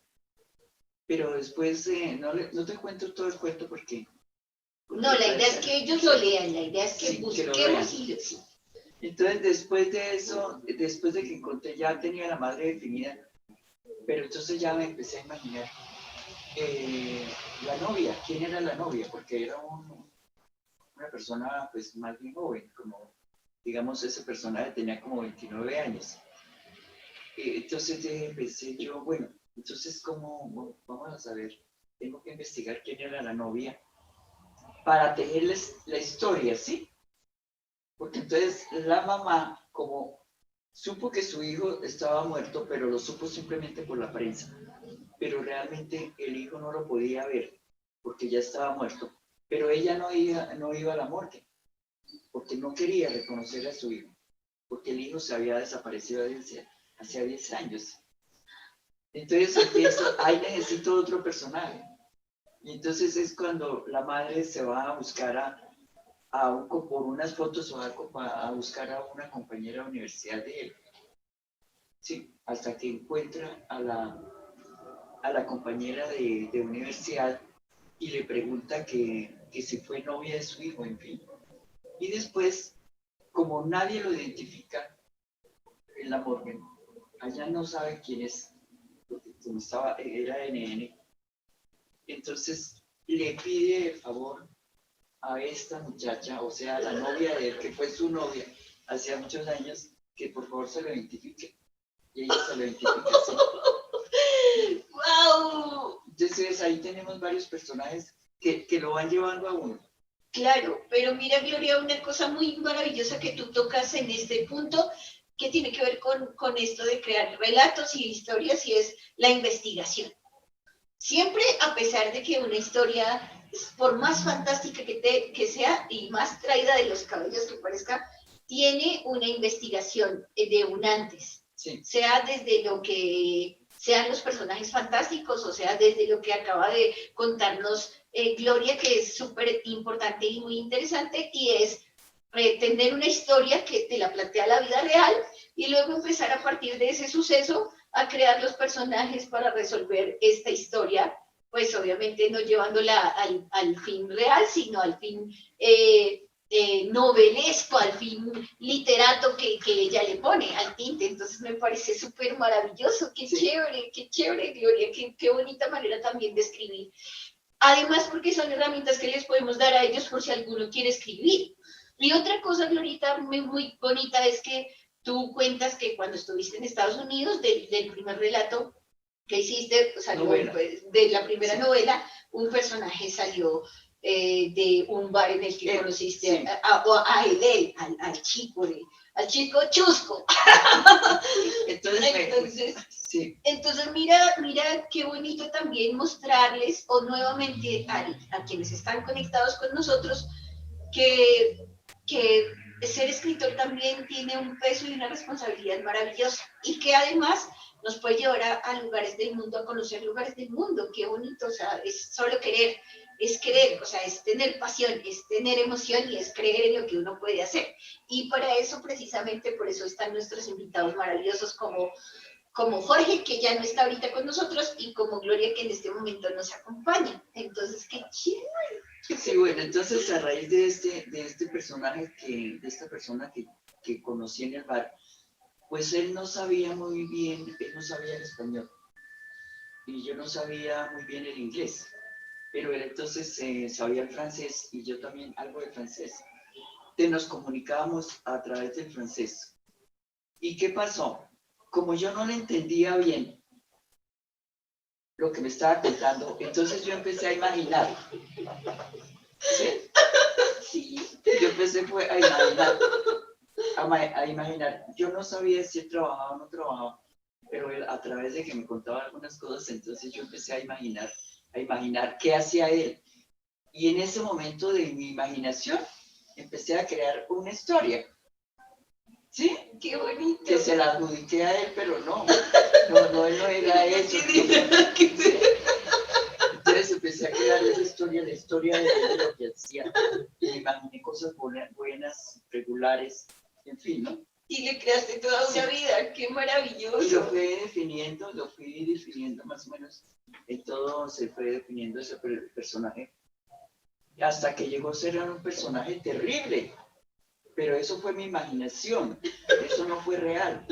Pero después no te cuento todo el cuento porque... No, la idea es que ellos lo lean, la idea es que sí, busquemos y sí. Entonces después de eso, después de que encontré, ya tenía la madre definida, pero entonces ya me empecé a imaginar la novia, quién era la novia, porque era una persona pues más bien joven, como digamos ese personaje tenía como 29 años. Entonces pensé yo, bueno, entonces ¿cómo vamos a saber? Tengo que investigar quién era la novia para tejerles la historia, ¿sí? Porque entonces la mamá, como supo que su hijo estaba muerto, pero lo supo simplemente por la prensa, pero realmente el hijo no lo podía ver porque ya estaba muerto, pero ella no iba a la morgue porque no quería reconocer a su hijo, porque el hijo se había desaparecido hacía 10 años. Entonces ahí necesito otro personaje. Y entonces es cuando la madre se va a buscar por unas fotos o algo a buscar a una compañera de la universidad de él. Sí, hasta que encuentra a la compañera de universidad y le pregunta que si fue novia de su hijo, en fin. Y después, como nadie lo identifica en la morgue, allá no sabe quién es, porque como era NN, entonces le pide el favor a esta muchacha, o sea, la novia de él, que fue su novia hacía muchos años, que por favor se lo identifique. Y ella se lo identifica así. ¡Wow! Entonces ahí tenemos varios personajes que lo van llevando a uno. Claro, pero mira, Gloria, una cosa muy maravillosa que tú tocas en este punto, que tiene que ver con esto de crear relatos y historias, y es la investigación. Siempre, a pesar de que una historia, por más fantástica que sea y más traída de los cabellos que parezca, tiene una investigación de un antes. Sí. Sea desde lo que sean los personajes fantásticos, o sea, desde lo que acaba de contarnos Gloria, que es súper importante y muy interesante, y es tener una historia que te la plantea la vida real y luego empezar a partir de ese suceso a crear los personajes para resolver esta historia, pues obviamente no llevándola al fin real, sino al fin novelesco, al fin literato que ella le pone al tinte. Entonces me parece súper maravilloso, qué chévere, Gloria, qué bonita manera también de escribir. Además, porque son herramientas que les podemos dar a ellos por si alguno quiere escribir. Y otra cosa, Glorita, muy bonita es que tú cuentas que cuando estuviste en Estados Unidos, del primer relato que hiciste, salió de la primera novela, un personaje salió de un bar en el que conociste al chico chusco. Entonces mira qué bonito también mostrarles, o nuevamente a quienes están conectados con nosotros, que ser escritor también tiene un peso y una responsabilidad maravillosa, y que además nos puede llevar a lugares del mundo, a conocer lugares del mundo. Qué bonito, o sea, es solo querer, es creer, o sea, es tener pasión, es tener emoción y es creer en lo que uno puede hacer. Y para eso, precisamente, por eso están nuestros invitados maravillosos como Jorge, que ya no está ahorita con nosotros, y como Gloria, que en este momento nos acompaña. Entonces, qué chévere. Sí, bueno, entonces a raíz de este personaje, de esta persona que conocí en el bar, pues él no sabía muy bien, él no sabía el español y yo no sabía muy bien el inglés, pero él entonces sabía el francés y yo también algo de francés. Entonces nos comunicábamos a través del francés. ¿Y qué pasó? Como yo no le entendía bien lo que me estaba contando, entonces yo empecé a imaginar. ¿Sí? Sí. Yo empecé a imaginar. Yo no sabía si él trabajaba o no trabajaba, pero él, a través de que me contaba algunas cosas, entonces yo empecé a imaginar qué hacía él. Y en ese momento de mi imaginación, empecé a crear una historia. ¿Sí? ¡Qué bonito! Que se la adjudiqué a él, pero no, él no era eso. Entonces empecé a crear esa historia, la historia de lo que hacía. Y me imaginé cosas buenas, regulares, en fin, ¿no? Y le creaste toda una vida, ¡qué maravilloso! Y lo fui definiendo más o menos. En todo se fue definiendo ese personaje. Hasta que llegó a ser un personaje terrible. Pero eso fue mi imaginación, eso no fue real.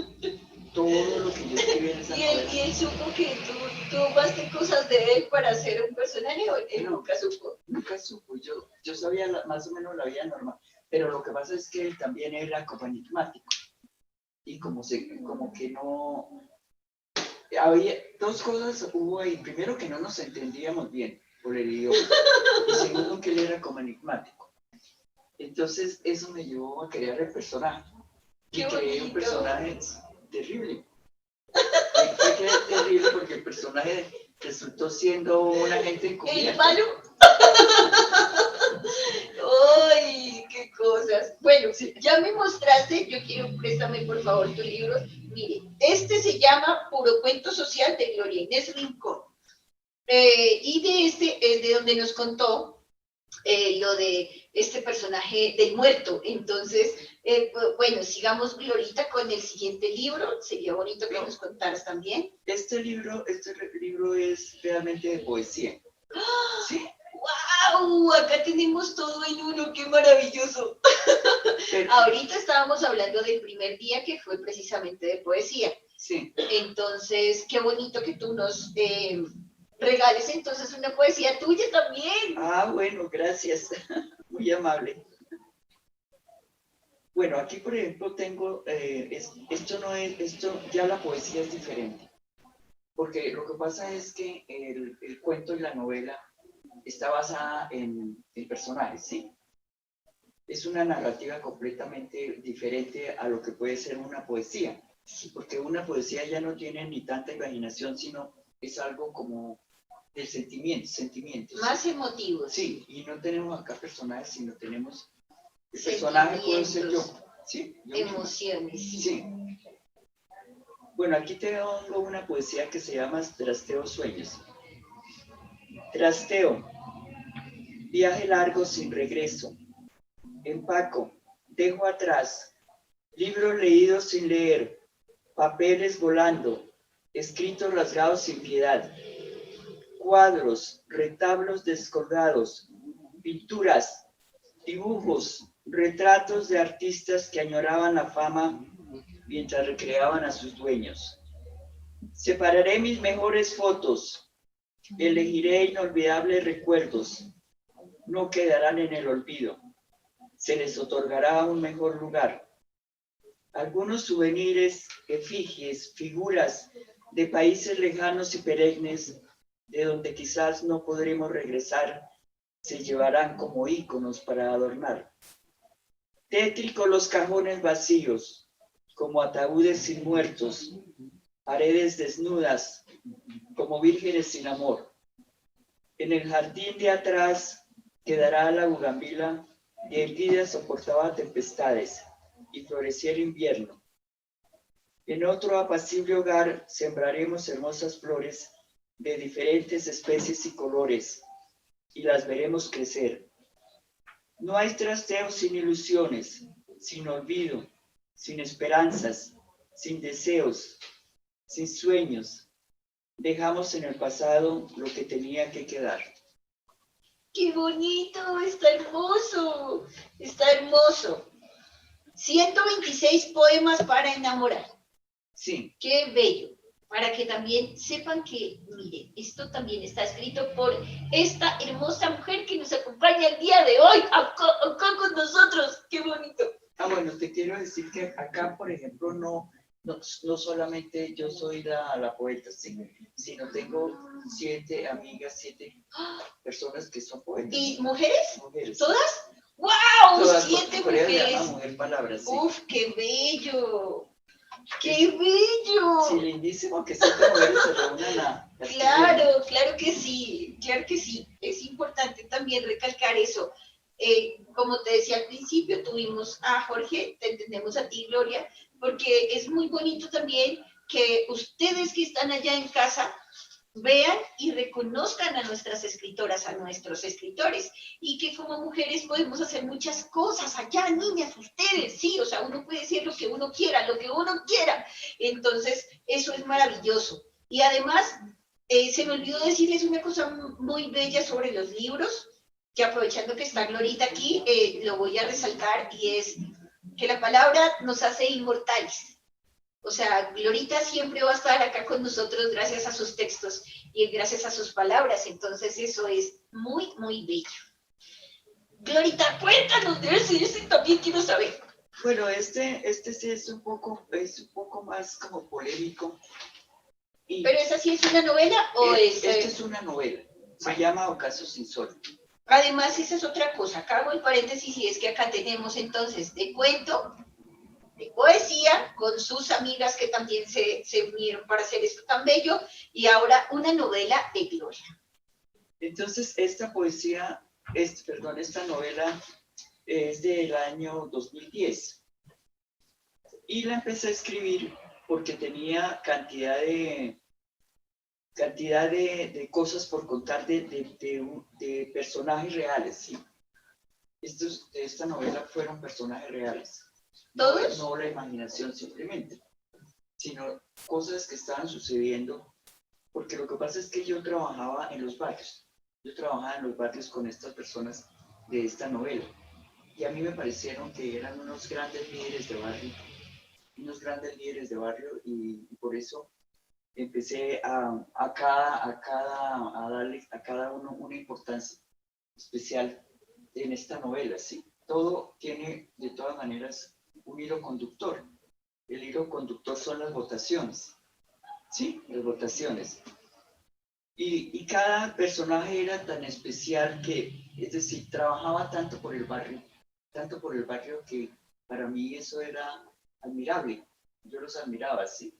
Todo lo que yo escribí en esa novela. ¿Y él supo que tú tomaste cosas de él para ser un personaje o él nunca supo? Nunca supo, yo sabía más o menos la vida normal, pero lo que pasa es que él también era como enigmático. Y como que no... Había dos cosas hubo ahí. Primero, que no nos entendíamos bien por el idioma. Y segundo, que él era como enigmático. Entonces eso me llevó a crear el personaje. Y creé un personaje terrible. Fue terrible porque el personaje resultó siendo un agente encubierto. ¿El malo? ¡Ay, qué cosas! Bueno, sí, ya me mostraste, yo quiero, préstame por favor tu libro. Mire, este se llama Puro Cuento Social de Gloria Inés Rincón. Y de este es de donde nos contó lo de este personaje del muerto. Entonces, bueno, sigamos, Glorita, con el siguiente libro. Sería bonito que nos contaras también. Este libro es realmente de poesía. ¿Sí? ¡Wow! Acá tenemos todo en uno, ¡qué maravilloso! Ahorita estábamos hablando del primer día, que fue precisamente de poesía. Sí. Entonces, qué bonito que tú nos regales entonces una poesía tuya también. Ah, bueno, gracias. Muy amable. Bueno, aquí por ejemplo tengo, esto ya la poesía es diferente. Porque lo que pasa es que el cuento y la novela está basada en personajes, ¿sí? Es una narrativa completamente diferente a lo que puede ser una poesía. Porque una poesía ya no tiene ni tanta imaginación, sino es algo como de sentimientos. Más emotivos. Sí, y no tenemos acá personajes, sino tenemos el personaje puede ser yo. ¿Sí? Yo emociones. Sí. Bueno, aquí tengo una poesía que se llama Trasteo Sueños. Trasteo, viaje largo sin regreso. Empaco, dejo atrás, libros leídos sin leer, papeles volando, escritos rasgados sin piedad, cuadros, retablos descolgados, pinturas, dibujos, retratos de artistas que añoraban la fama mientras recreaban a sus dueños. Separaré mis mejores fotos, elegiré inolvidables recuerdos, no quedarán en el olvido, se les otorgará un mejor lugar. Algunos souvenirs, efigies, figuras de países lejanos y perennes, de donde quizás no podremos regresar, se llevarán como íconos para adornar. Tétricos los cajones vacíos, como ataúdes sin muertos, paredes desnudas, como vírgenes sin amor. En el jardín de atrás quedará la bugambila, que erguida soportaba tempestades y florecía el invierno. En otro apacible hogar sembraremos hermosas flores de diferentes especies y colores, y las veremos crecer. No hay trasteo sin ilusiones, sin olvido, sin esperanzas, sin deseos, sin sueños. Dejamos en el pasado lo que tenía que quedar. ¡Qué bonito! ¡Está hermoso! ¡Está hermoso! 126 poemas para enamorar. Sí. ¡Qué bello! Para que también sepan que, mire, esto también está escrito por esta hermosa mujer que nos acompaña el día de hoy, acá con nosotros. ¡Qué bonito! Ah, bueno, te quiero decir que acá, por ejemplo, no solamente yo soy la poeta, sí, sino tengo 7 amigas, 7 personas que son poetas. ¿Y mujeres? Mujeres. ¿Todas? ¡Wow! Todas, 7 por eso se mujeres. llama Mujer Palabra, sí. ¡Uf, qué bello! ¡Qué bello! Sí, lindísimo que 7 mujeres se reúnan a Claro, claro que sí, claro que sí. Es importante también recalcar eso. Como te decía al principio, tuvimos a Jorge, te entendemos a ti, Gloria, porque es muy bonito también que ustedes que están allá en casa vean y reconozcan a nuestras escritoras, a nuestros escritores, y que como mujeres podemos hacer muchas cosas allá, niñas, ustedes, sí, o sea, uno puede decir lo que uno quiera, lo que uno quiera. Entonces, eso es maravilloso. Y además, se me olvidó decirles una cosa muy bella sobre los libros, que aprovechando que está Glorita aquí, lo voy a resaltar, y es que la palabra nos hace inmortales. O sea, Glorita siempre va a estar acá con nosotros gracias a sus textos y gracias a sus palabras. Entonces eso es muy, muy bello. Glorita, cuéntanos de ese también quiero saber. Bueno, este sí es un poco más como polémico. ¿Pero esa sí es una novela o es...? Esta es una novela. Se llama Ocasos Insólitos. Además, esa es otra cosa. Acá hago el paréntesis y es que acá tenemos entonces de cuento, de poesía, con sus amigas que también se unieron para hacer esto tan bello, y ahora una novela de Gloria. Entonces, esta novela es del año 2010. Y la empecé a escribir porque tenía cantidad de cosas por contar de personajes reales, ¿sí? De esta novela fueron personajes reales. ¿Todos? No la imaginación simplemente, sino cosas que estaban sucediendo, porque lo que pasa es que yo trabajaba en los barrios con estas personas de esta novela, y a mí me parecieron que eran unos grandes líderes de barrio, y por eso empecé a darle a cada uno una importancia especial en esta novela, ¿sí? Todo tiene, de todas maneras, un hilo conductor. El hilo conductor son las votaciones, ¿sí? Las votaciones. Y cada personaje era tan especial que, es decir, trabajaba tanto por el barrio que para mí eso era admirable. Yo los admiraba, ¿sí?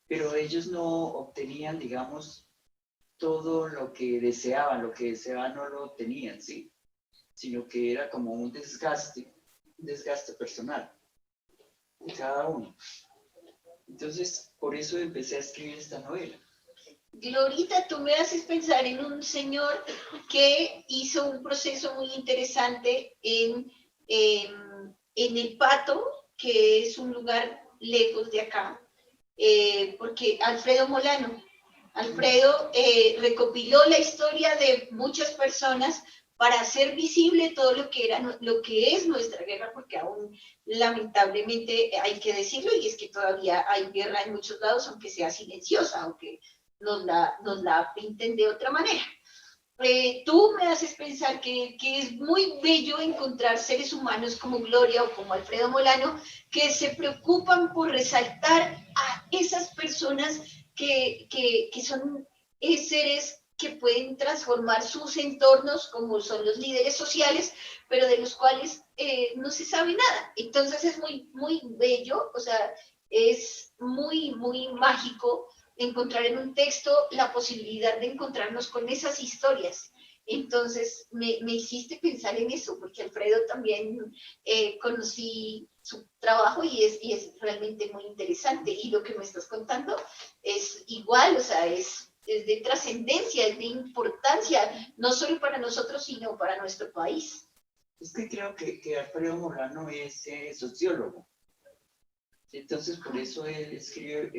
Pero ellos no obtenían, digamos, todo lo que deseaban no lo obtenían, ¿sí? Sino que era como un desgaste personal de cada uno. Entonces, por eso empecé a escribir esta novela. Glorita, tú me haces pensar en un señor que hizo un proceso muy interesante en El Pato, que es un lugar lejos de acá, porque Alfredo Molano recopiló la historia de muchas personas para hacer visible todo lo que es nuestra guerra, porque aún lamentablemente hay que decirlo, y es que todavía hay guerra en muchos lados, aunque sea silenciosa, aunque nos la pinten de otra manera. Tú me haces pensar que es muy bello encontrar seres humanos como Gloria o como Alfredo Molano que se preocupan por resaltar a esas personas que son seres que pueden transformar sus entornos, como son los líderes sociales, pero de los cuales no se sabe nada. Entonces es muy, muy bello, o sea, es muy, muy mágico encontrar en un texto la posibilidad de encontrarnos con esas historias. Entonces me hiciste pensar en eso, porque Alfredo también conocí su trabajo y es realmente muy interesante. Y lo que me estás contando es igual, o sea, es de trascendencia, es de importancia, no solo para nosotros, sino para nuestro país. Es que creo que Alfredo Molano es sociólogo. Entonces, por eso él escribe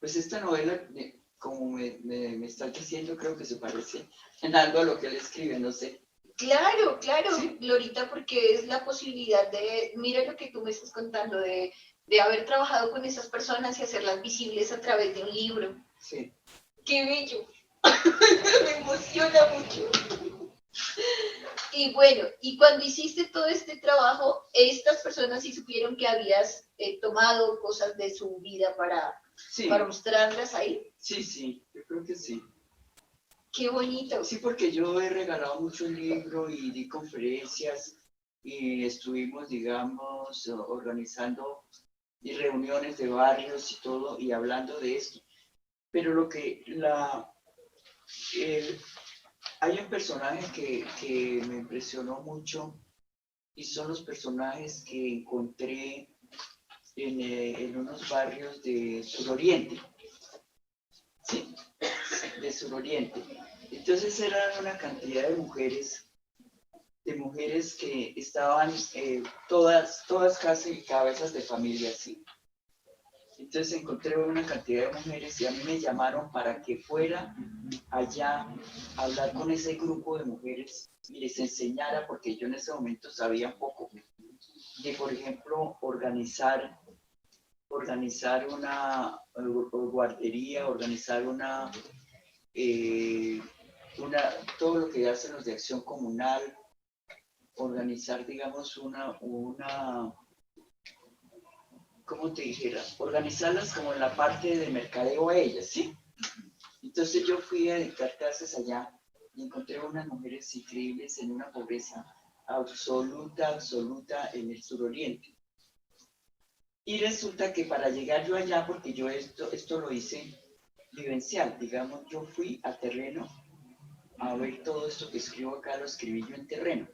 pues esta novela, como me está diciendo, creo que se parece en algo a lo que él escribe, no sé. Claro, claro, ¿Sí? Glorita, porque es la posibilidad mira lo que tú me estás contando, de haber trabajado con esas personas y hacerlas visibles a través de un libro. Sí. ¡Qué bello! Me emociona mucho. Y bueno, y cuando hiciste todo este trabajo, estas personas sí supieron que habías tomado cosas de su vida para mostrarlas ahí. Sí, yo creo que sí. ¡Qué bonito! Sí, porque yo he regalado muchos libros y di conferencias y estuvimos, digamos, organizando y reuniones de barrios y todo, y hablando de esto. Pero lo que hay un personaje que me impresionó mucho y son los personajes que encontré en unos barrios de Suroriente, ¿sí? De Suroriente. Entonces eran una cantidad de mujeres que estaban todas casi cabezas de familia, ¿sí? Entonces encontré una cantidad de mujeres y a mí me llamaron para que fuera allá a hablar con ese grupo de mujeres y les enseñara, porque yo en ese momento sabía un poco de, por ejemplo, organizar una guardería, organizar todo lo que hacen los de acción comunal, organizar, digamos, ¿cómo te dijera? Organizarlas como en la parte de mercadeo a ellas, ¿sí? Entonces yo fui a dictar clases allá y encontré unas mujeres increíbles en una pobreza absoluta en el suroriente. Y resulta que para llegar yo allá, porque yo esto lo hice vivencial, digamos, yo fui a terreno a ver todo esto que escribo acá, lo escribí yo en terreno.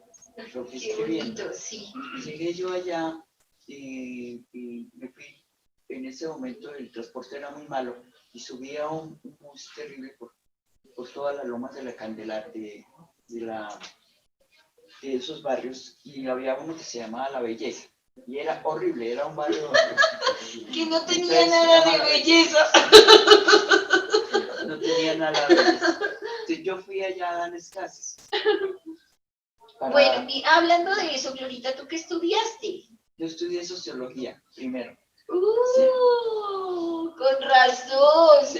Lo que escribiendo. Sí. Llegué yo allá y me fui, en ese momento el transporte era muy malo y subí a un bus terrible por todas las lomas de la Candelaria, de esos barrios, y había uno que se llamaba La Belleza y era horrible, era un barrio que no tenía nada de belleza. No tenía nada de belleza. Entonces yo fui allá a darles clases. Bueno, y hablando de eso, Glorita, ¿tú qué estudiaste? Yo estudié sociología primero. Sí.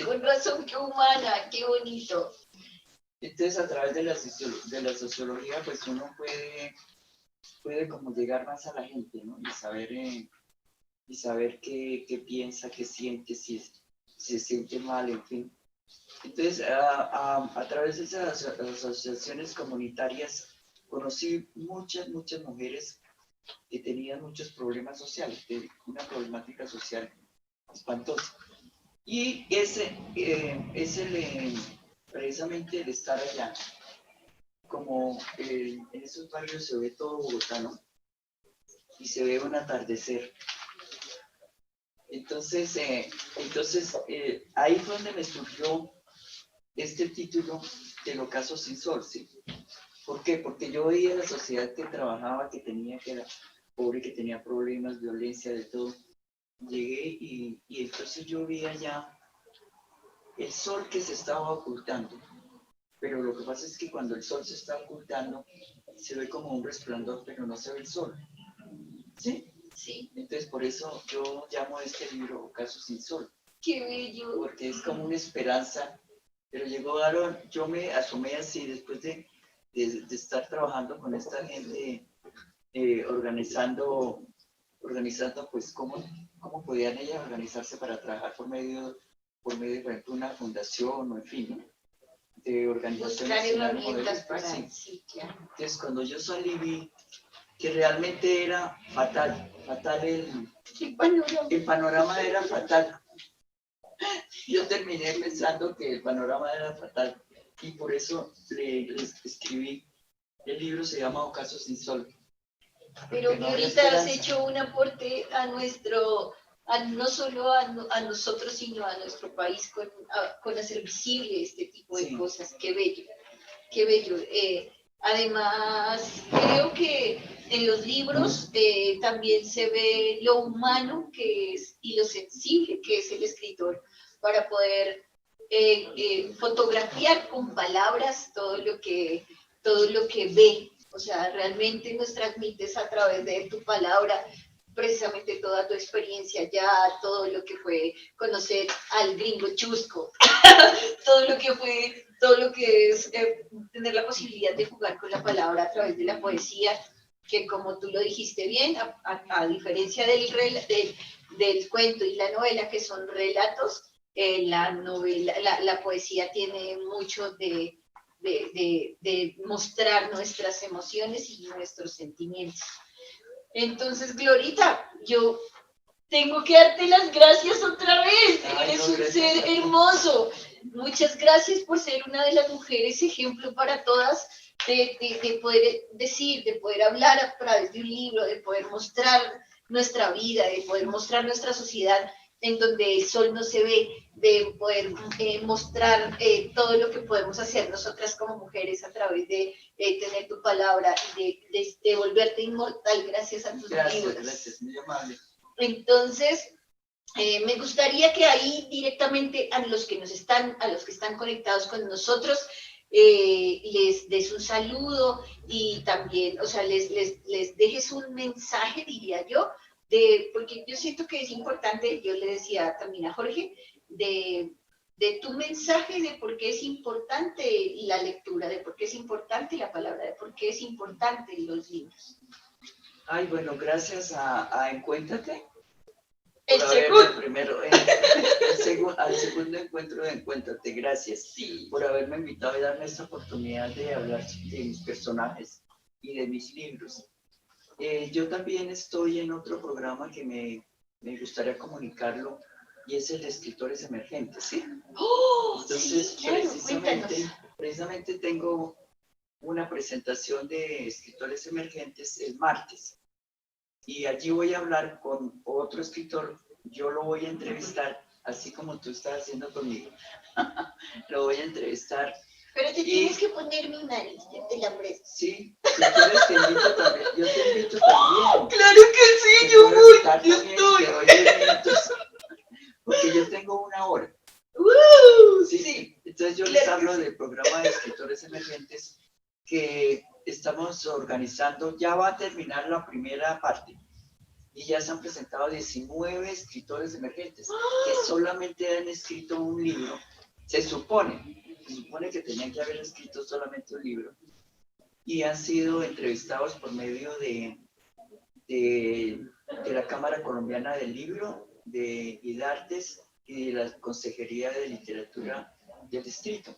Con razón, qué humana, qué bonito. Entonces, a través de la sociología, pues uno puede como llegar más a la gente, ¿no? Y saber qué piensa, qué siente, si se siente mal, en fin. Entonces, a través de esas asociaciones comunitarias, conocí muchas mujeres que tenían muchos problemas sociales, una problemática social espantosa. Y precisamente el estar allá, como en esos barrios se ve todo Bogotá, ¿no? Y se ve un atardecer. Entonces ahí fue donde me surgió este título del Ocaso sin Sol, ¿sí? ¿Por qué? Porque yo veía la sociedad que trabajaba, que era pobre, que tenía problemas, violencia, de todo. Llegué y entonces yo vi allá el sol que se estaba ocultando. Pero lo que pasa es que cuando el sol se está ocultando, se ve como un resplandor, pero no se ve el sol. ¿Sí? Sí. Entonces por eso yo llamo a este libro Ocaso sin Sol. ¡Qué bello! Porque es como una esperanza. Pero llegaron, yo me asomé así después de estar trabajando con esta gente, organizando pues cómo podían ellas organizarse para trabajar por medio, por ejemplo, una fundación o en fin, ¿no? De organizaciones. Buscar herramientas para... Sí, claro. Entonces cuando yo salí vi que realmente era fatal el panorama era fatal. Yo terminé pensando que el panorama era fatal y por eso les escribí. El libro se llama Ocaso sin Sol. Pero no ahorita has hecho un aporte a no solo a nosotros, sino a nuestro país con hacer visible este tipo de cosas. Qué bello, qué bello. Además, creo que en los libros también se ve lo humano que es y lo sensible que es el escritor para poder fotografiar con palabras todo lo que ve. O sea, realmente nos transmites a través de tu palabra precisamente toda tu experiencia ya, todo lo que fue conocer al gringo chusco, todo lo que es tener la posibilidad de jugar con la palabra a través de la poesía, que como tú lo dijiste bien, a diferencia del cuento y la novela, que son relatos, la poesía tiene mucho de mostrar nuestras emociones y nuestros sentimientos. Entonces, Glorita, yo Tengo que darte las gracias otra vez. Ay, Eres no, un gracias ser a ti. hermoso. Muchas gracias por ser una de las mujeres ejemplo para todas de poder decir, de poder hablar a través de un libro, de poder mostrar nuestra vida, de poder mostrar nuestra sociedad en donde el sol no se ve, de poder mostrar todo lo que podemos hacer nosotras como mujeres a través de tener tu palabra y de volverte inmortal gracias a tus libros. Gracias, muy amable. Entonces, me gustaría que ahí directamente a los que están conectados con nosotros, les des un saludo y también, o sea, les dejes un mensaje, diría yo, porque yo siento que es importante, yo le decía también a Jorge, de tu mensaje de por qué es importante la lectura, de por qué es importante la palabra, de por qué es importante los libros. Ay, bueno, gracias a Encuéntrate. El segundo. Al segundo encuentro de Encuéntrate, gracias por haberme invitado y darme esta oportunidad de hablar de mis personajes y de mis libros. Yo también estoy en otro programa que me gustaría comunicarlo y es el de Escritores Emergentes, ¿sí? ¡Oh! Entonces, Sí, claro, precisamente tengo una presentación de Escritores Emergentes el martes. Y allí voy a hablar con otro escritor, yo lo voy a entrevistar, así como tú estás haciendo conmigo. Lo voy a entrevistar. Pero te tienes que poner mi nariz, te la presto. Sí, si quieres te invito también, yo te invito también. ¡Claro que sí, yo voy, yo estoy! Te doy 10 minutos, porque yo tengo 1 hora. Sí, entonces yo les hablo del programa de Escritores Emergentes que estamos organizando, ya va a terminar la primera parte y ya se han presentado 19 escritores emergentes que solamente han escrito un libro. Se supone que tenían que haber escrito solamente un libro y han sido entrevistados por medio de la Cámara Colombiana del Libro, de IDARTES y de la Consejería de Literatura del Distrito.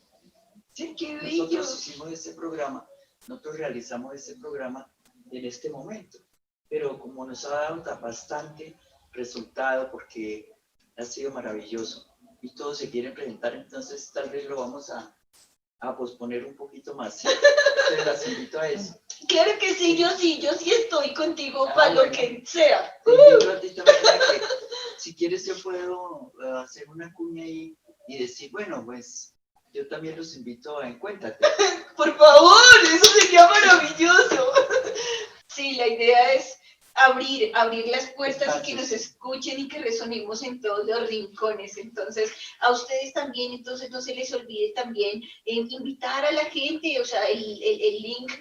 Sí, nosotros hicimos ese programa, nosotros realizamos ese programa en este momento, pero como nos ha dado bastante resultado porque ha sido maravilloso y todos se quieren presentar, entonces tal vez lo vamos a posponer un poquito más. ¿Sí? Te las invito a eso. Claro que sí, yo sí estoy contigo para lo que sea. Te invito a ti también a que, si quieres, yo puedo hacer una cuña ahí y decir, bueno, pues yo también los invito a Encuéntrate. Por favor, eso sería maravilloso. Sí, la idea es abrir las puertas y que nos escuchen y que resonemos en todos los rincones. Entonces, a ustedes también, entonces no se les olvide también invitar a la gente, o sea, el link,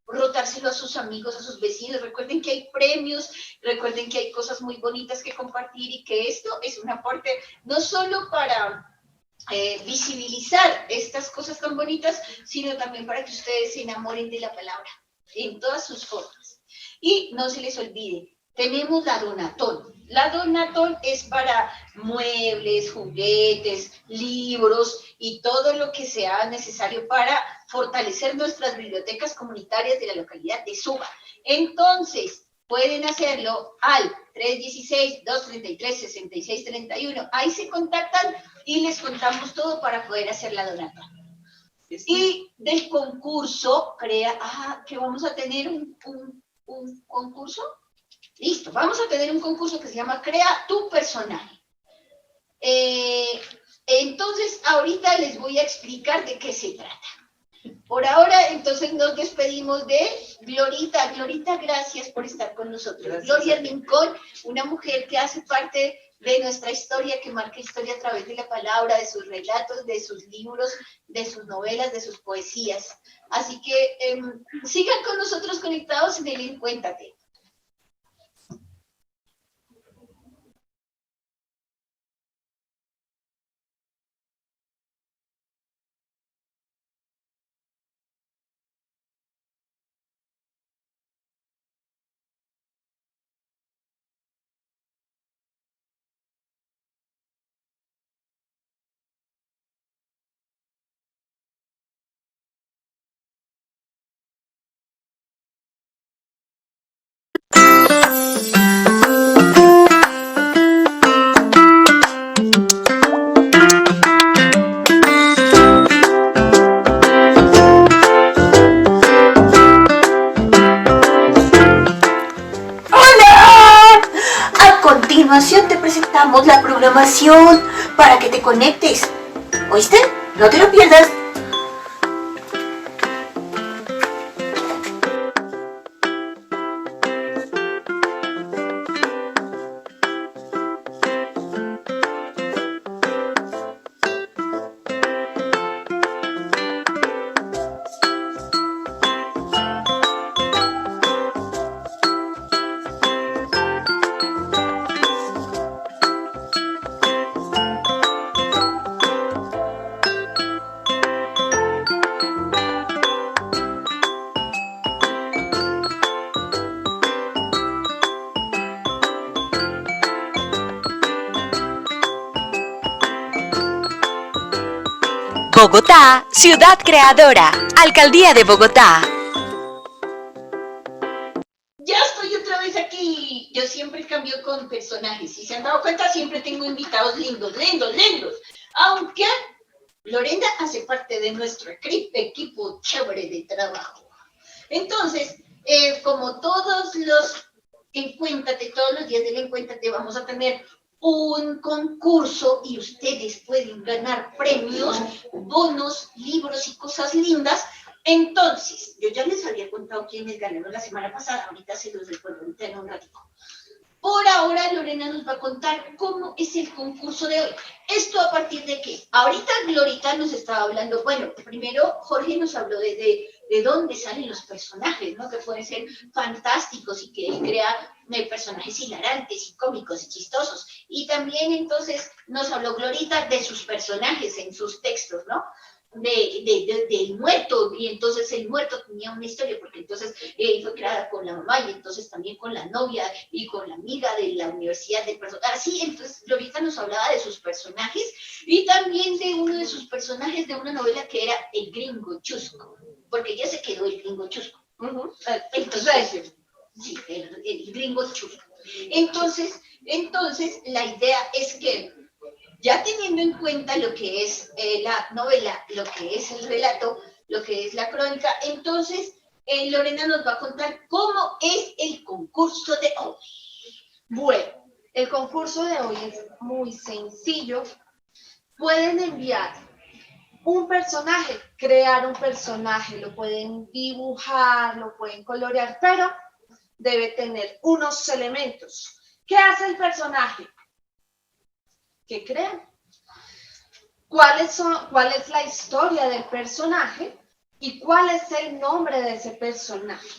rotárselo a sus amigos, a sus vecinos. Recuerden que hay premios, recuerden que hay cosas muy bonitas que compartir y que esto es un aporte no solo para visibilizar estas cosas tan bonitas, sino también para que ustedes se enamoren de la palabra en todas sus formas. Y no se les olvide, tenemos la Donatón. La Donatón es para muebles, juguetes, libros y todo lo que sea necesario para fortalecer nuestras bibliotecas comunitarias de la localidad de Suba. Entonces, pueden hacerlo al 316-233-6631. Ahí se contactan y les contamos todo para poder hacer la Donatón. Y del concurso, que vamos a tener un concurso. Listo, vamos a tener un concurso que se llama Crea tu personaje. Entonces, ahorita les voy a explicar de qué se trata. Por ahora, entonces, nos despedimos de Glorita. Glorita, gracias por estar con nosotros. Gracias. Gloria Rincón, una mujer que hace parte de nuestra historia, que marca historia a través de la palabra, de sus relatos, de sus libros, de sus novelas, de sus poesías. Así que sigan con nosotros conectados en el Encuéntrate. tenemos la programación para que te conectes. ¿Oíste? No te lo pierdas. Bogotá, ciudad creadora. Alcaldía de Bogotá. Ya estoy otra vez aquí. Yo siempre cambio con personajes. Si se han dado cuenta, siempre tengo invitados lindos. Aunque Lorena hace parte de nuestro equipo chévere de trabajo. Entonces, como todos los Encuéntrate, todos los días del Encuéntrate vamos a tener un concurso y ustedes pueden ganar premios, bonos, libros y cosas lindas. Entonces, yo ya les había contado quiénes ganaron la semana pasada, ahorita se los recuerdo, ahorita en un ratito. Por ahora, Lorena nos va a contar cómo es el concurso de hoy. ¿Esto a partir de qué? Ahorita Glorita nos estaba hablando, bueno, primero Jorge nos habló de dónde salen los personajes, ¿no? Que pueden ser fantásticos y que él crea personajes hilarantes y cómicos y chistosos. Y también entonces nos habló Glorita de sus personajes en sus textos, ¿no? Del muerto, y entonces el muerto tenía una historia, porque entonces fue creada con la mamá y entonces también con la novia y con la amiga de la universidad del personaje. Así, entonces Glorita nos hablaba de sus personajes y también de uno de sus personajes de una novela que era el gringo chusco, porque ya se quedó el gringo chusco. Entonces, sí, el gringo chusco. Entonces, la idea es que ya teniendo en cuenta lo que es la novela, lo que es el relato, lo que es la crónica, entonces Lorena nos va a contar cómo es el concurso de hoy. Bueno, el concurso de hoy es muy sencillo. Pueden enviar un personaje, crear un personaje, lo pueden dibujar, lo pueden colorear, pero debe tener unos elementos. ¿Qué hace el personaje? ¿Qué creen? ¿Cuál es la historia del personaje y cuál es el nombre de ese personaje?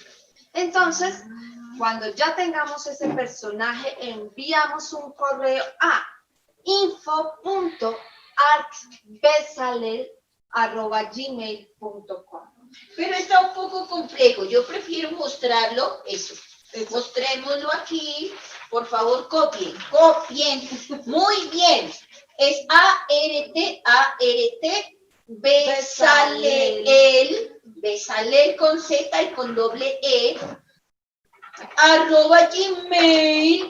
Entonces, cuando ya tengamos ese personaje, enviamos un correo a info.arcbesalel@gmail.com. Pero está un poco complejo, yo prefiero mostrarlo, eso. Mostrémoslo aquí, por favor copien, muy bien, es Besalel con Z y con doble E,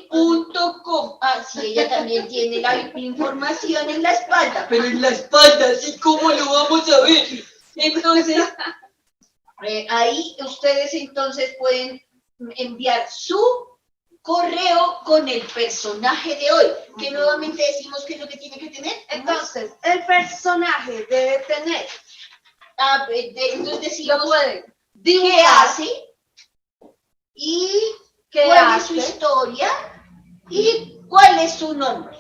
@gmail.com. Ah, sí, ella también tiene la información en la espalda. Pero en la espalda, ¿sí? ¿Cómo lo vamos a ver? Entonces, ahí ustedes entonces pueden enviar su correo con el personaje de hoy, que nuevamente decimos qué es lo que tiene que tener. Entonces, el personaje debe tener, entonces decimos lo pueden qué hace y cuál es su historia y cuál es su nombre.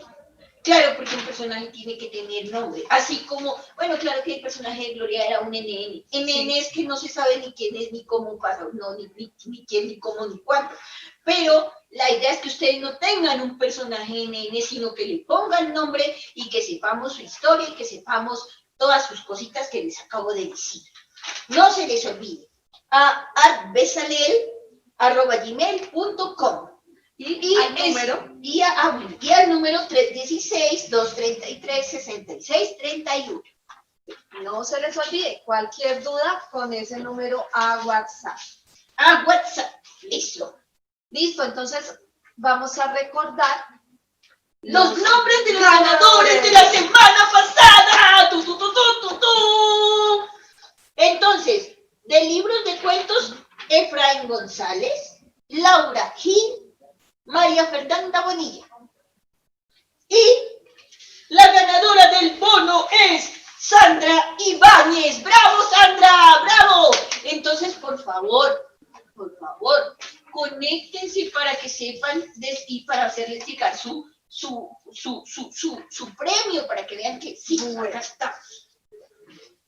Claro, porque un personaje tiene que tener nombre, así como, bueno, claro que el personaje de Gloria era un NN. NN es que no se sabe ni quién es, ni cómo pasa, no, ni quién, ni cómo, ni cuánto. Pero la idea es que ustedes no tengan un personaje NN, sino que le pongan nombre y que sepamos su historia y que sepamos todas sus cositas que les acabo de decir. No se les olvide, a artbesalel@gmail.com. Y al número 316-233-6631. No se les olvide, cualquier duda con ese número a WhatsApp. A WhatsApp, listo. Listo, entonces vamos a recordar los nombres de los ganadores de la semana pasada. Entonces, de libros de cuentos, Efraín González, Laura Gil, María Fernanda Bonilla. Y Sandra Ibáñez. ¡Bravo, Sandra! ¡Bravo! Entonces, por favor, conéctense para que sepan y para hacerles llegar su premio, para que vean que sí, acá estamos.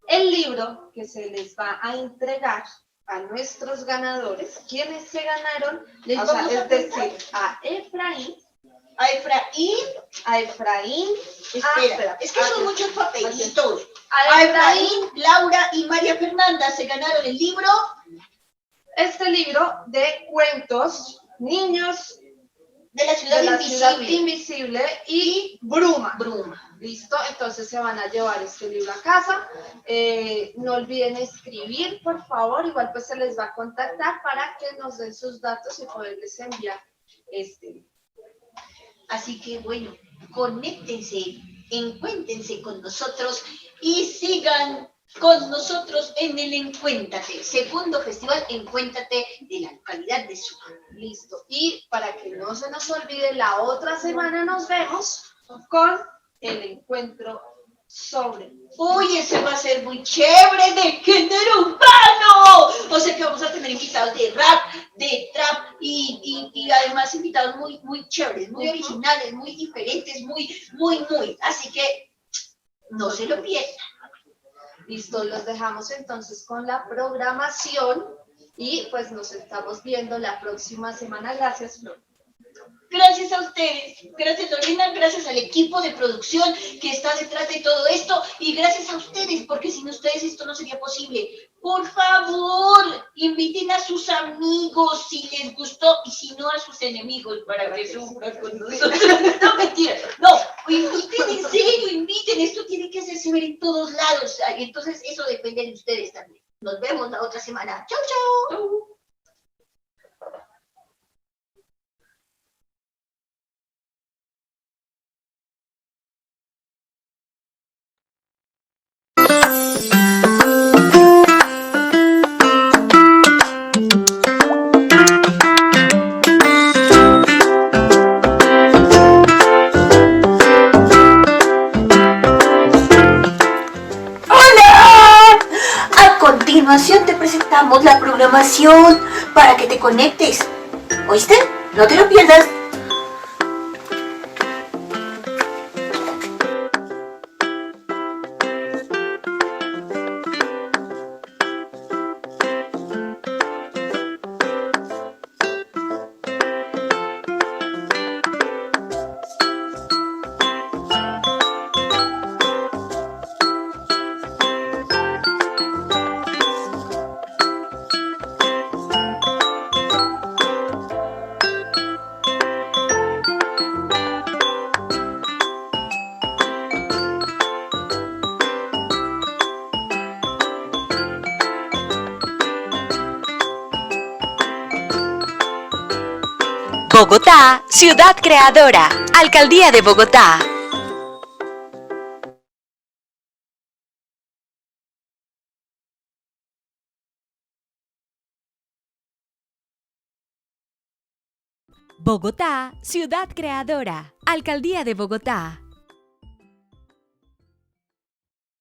El libro que se les va a entregar a nuestros ganadores, quienes se ganaron, Les o sea, vamos a es decir, preguntar. a Efraín, Espera, es que son muchos papelitos. a Efraín, Laura y María Fernanda se ganaron el libro. Este libro de cuentos, niños de la ciudad invisible y Bruma. ¿Listo? Entonces se van a llevar este libro a casa. No olviden escribir, por favor. Igual pues se les va a contactar para que nos den sus datos y poderles enviar este libro. Así que bueno, conéctense, encuéntrense con nosotros y sigan con nosotros en el Encuéntate, segundo festival Encuéntate de la localidad de Suba. Listo. Y para que no se nos olvide, la otra semana nos vemos con el encuentro sobre. Uy, ese va a ser muy chévere, de género urbano. O sea que vamos a tener invitados de rap, de trap y además invitados muy chéveres, muy originales, muy diferentes, muy. Así que no se lo pierdan. Listo, los dejamos entonces con la programación y pues nos estamos viendo la próxima semana. Gracias, Flor. Gracias a ustedes, gracias Lorena, gracias al equipo de producción que está detrás de todo esto y gracias a ustedes, porque sin ustedes esto no sería posible. Por favor, inviten a sus amigos si les gustó y si no a sus enemigos para que sufran con nosotros. No, mentira, no, inviten, en serio, inviten, esto tiene que hacerse ver en todos lados, entonces eso depende de ustedes también. Nos vemos la otra semana. Chau, chau. A continuación te presentamos la programación para que te conectes. ¿Oíste? No te lo pierdas. Bogotá, ciudad creadora. Alcaldía de Bogotá. Bogotá, ciudad creadora. Alcaldía de Bogotá.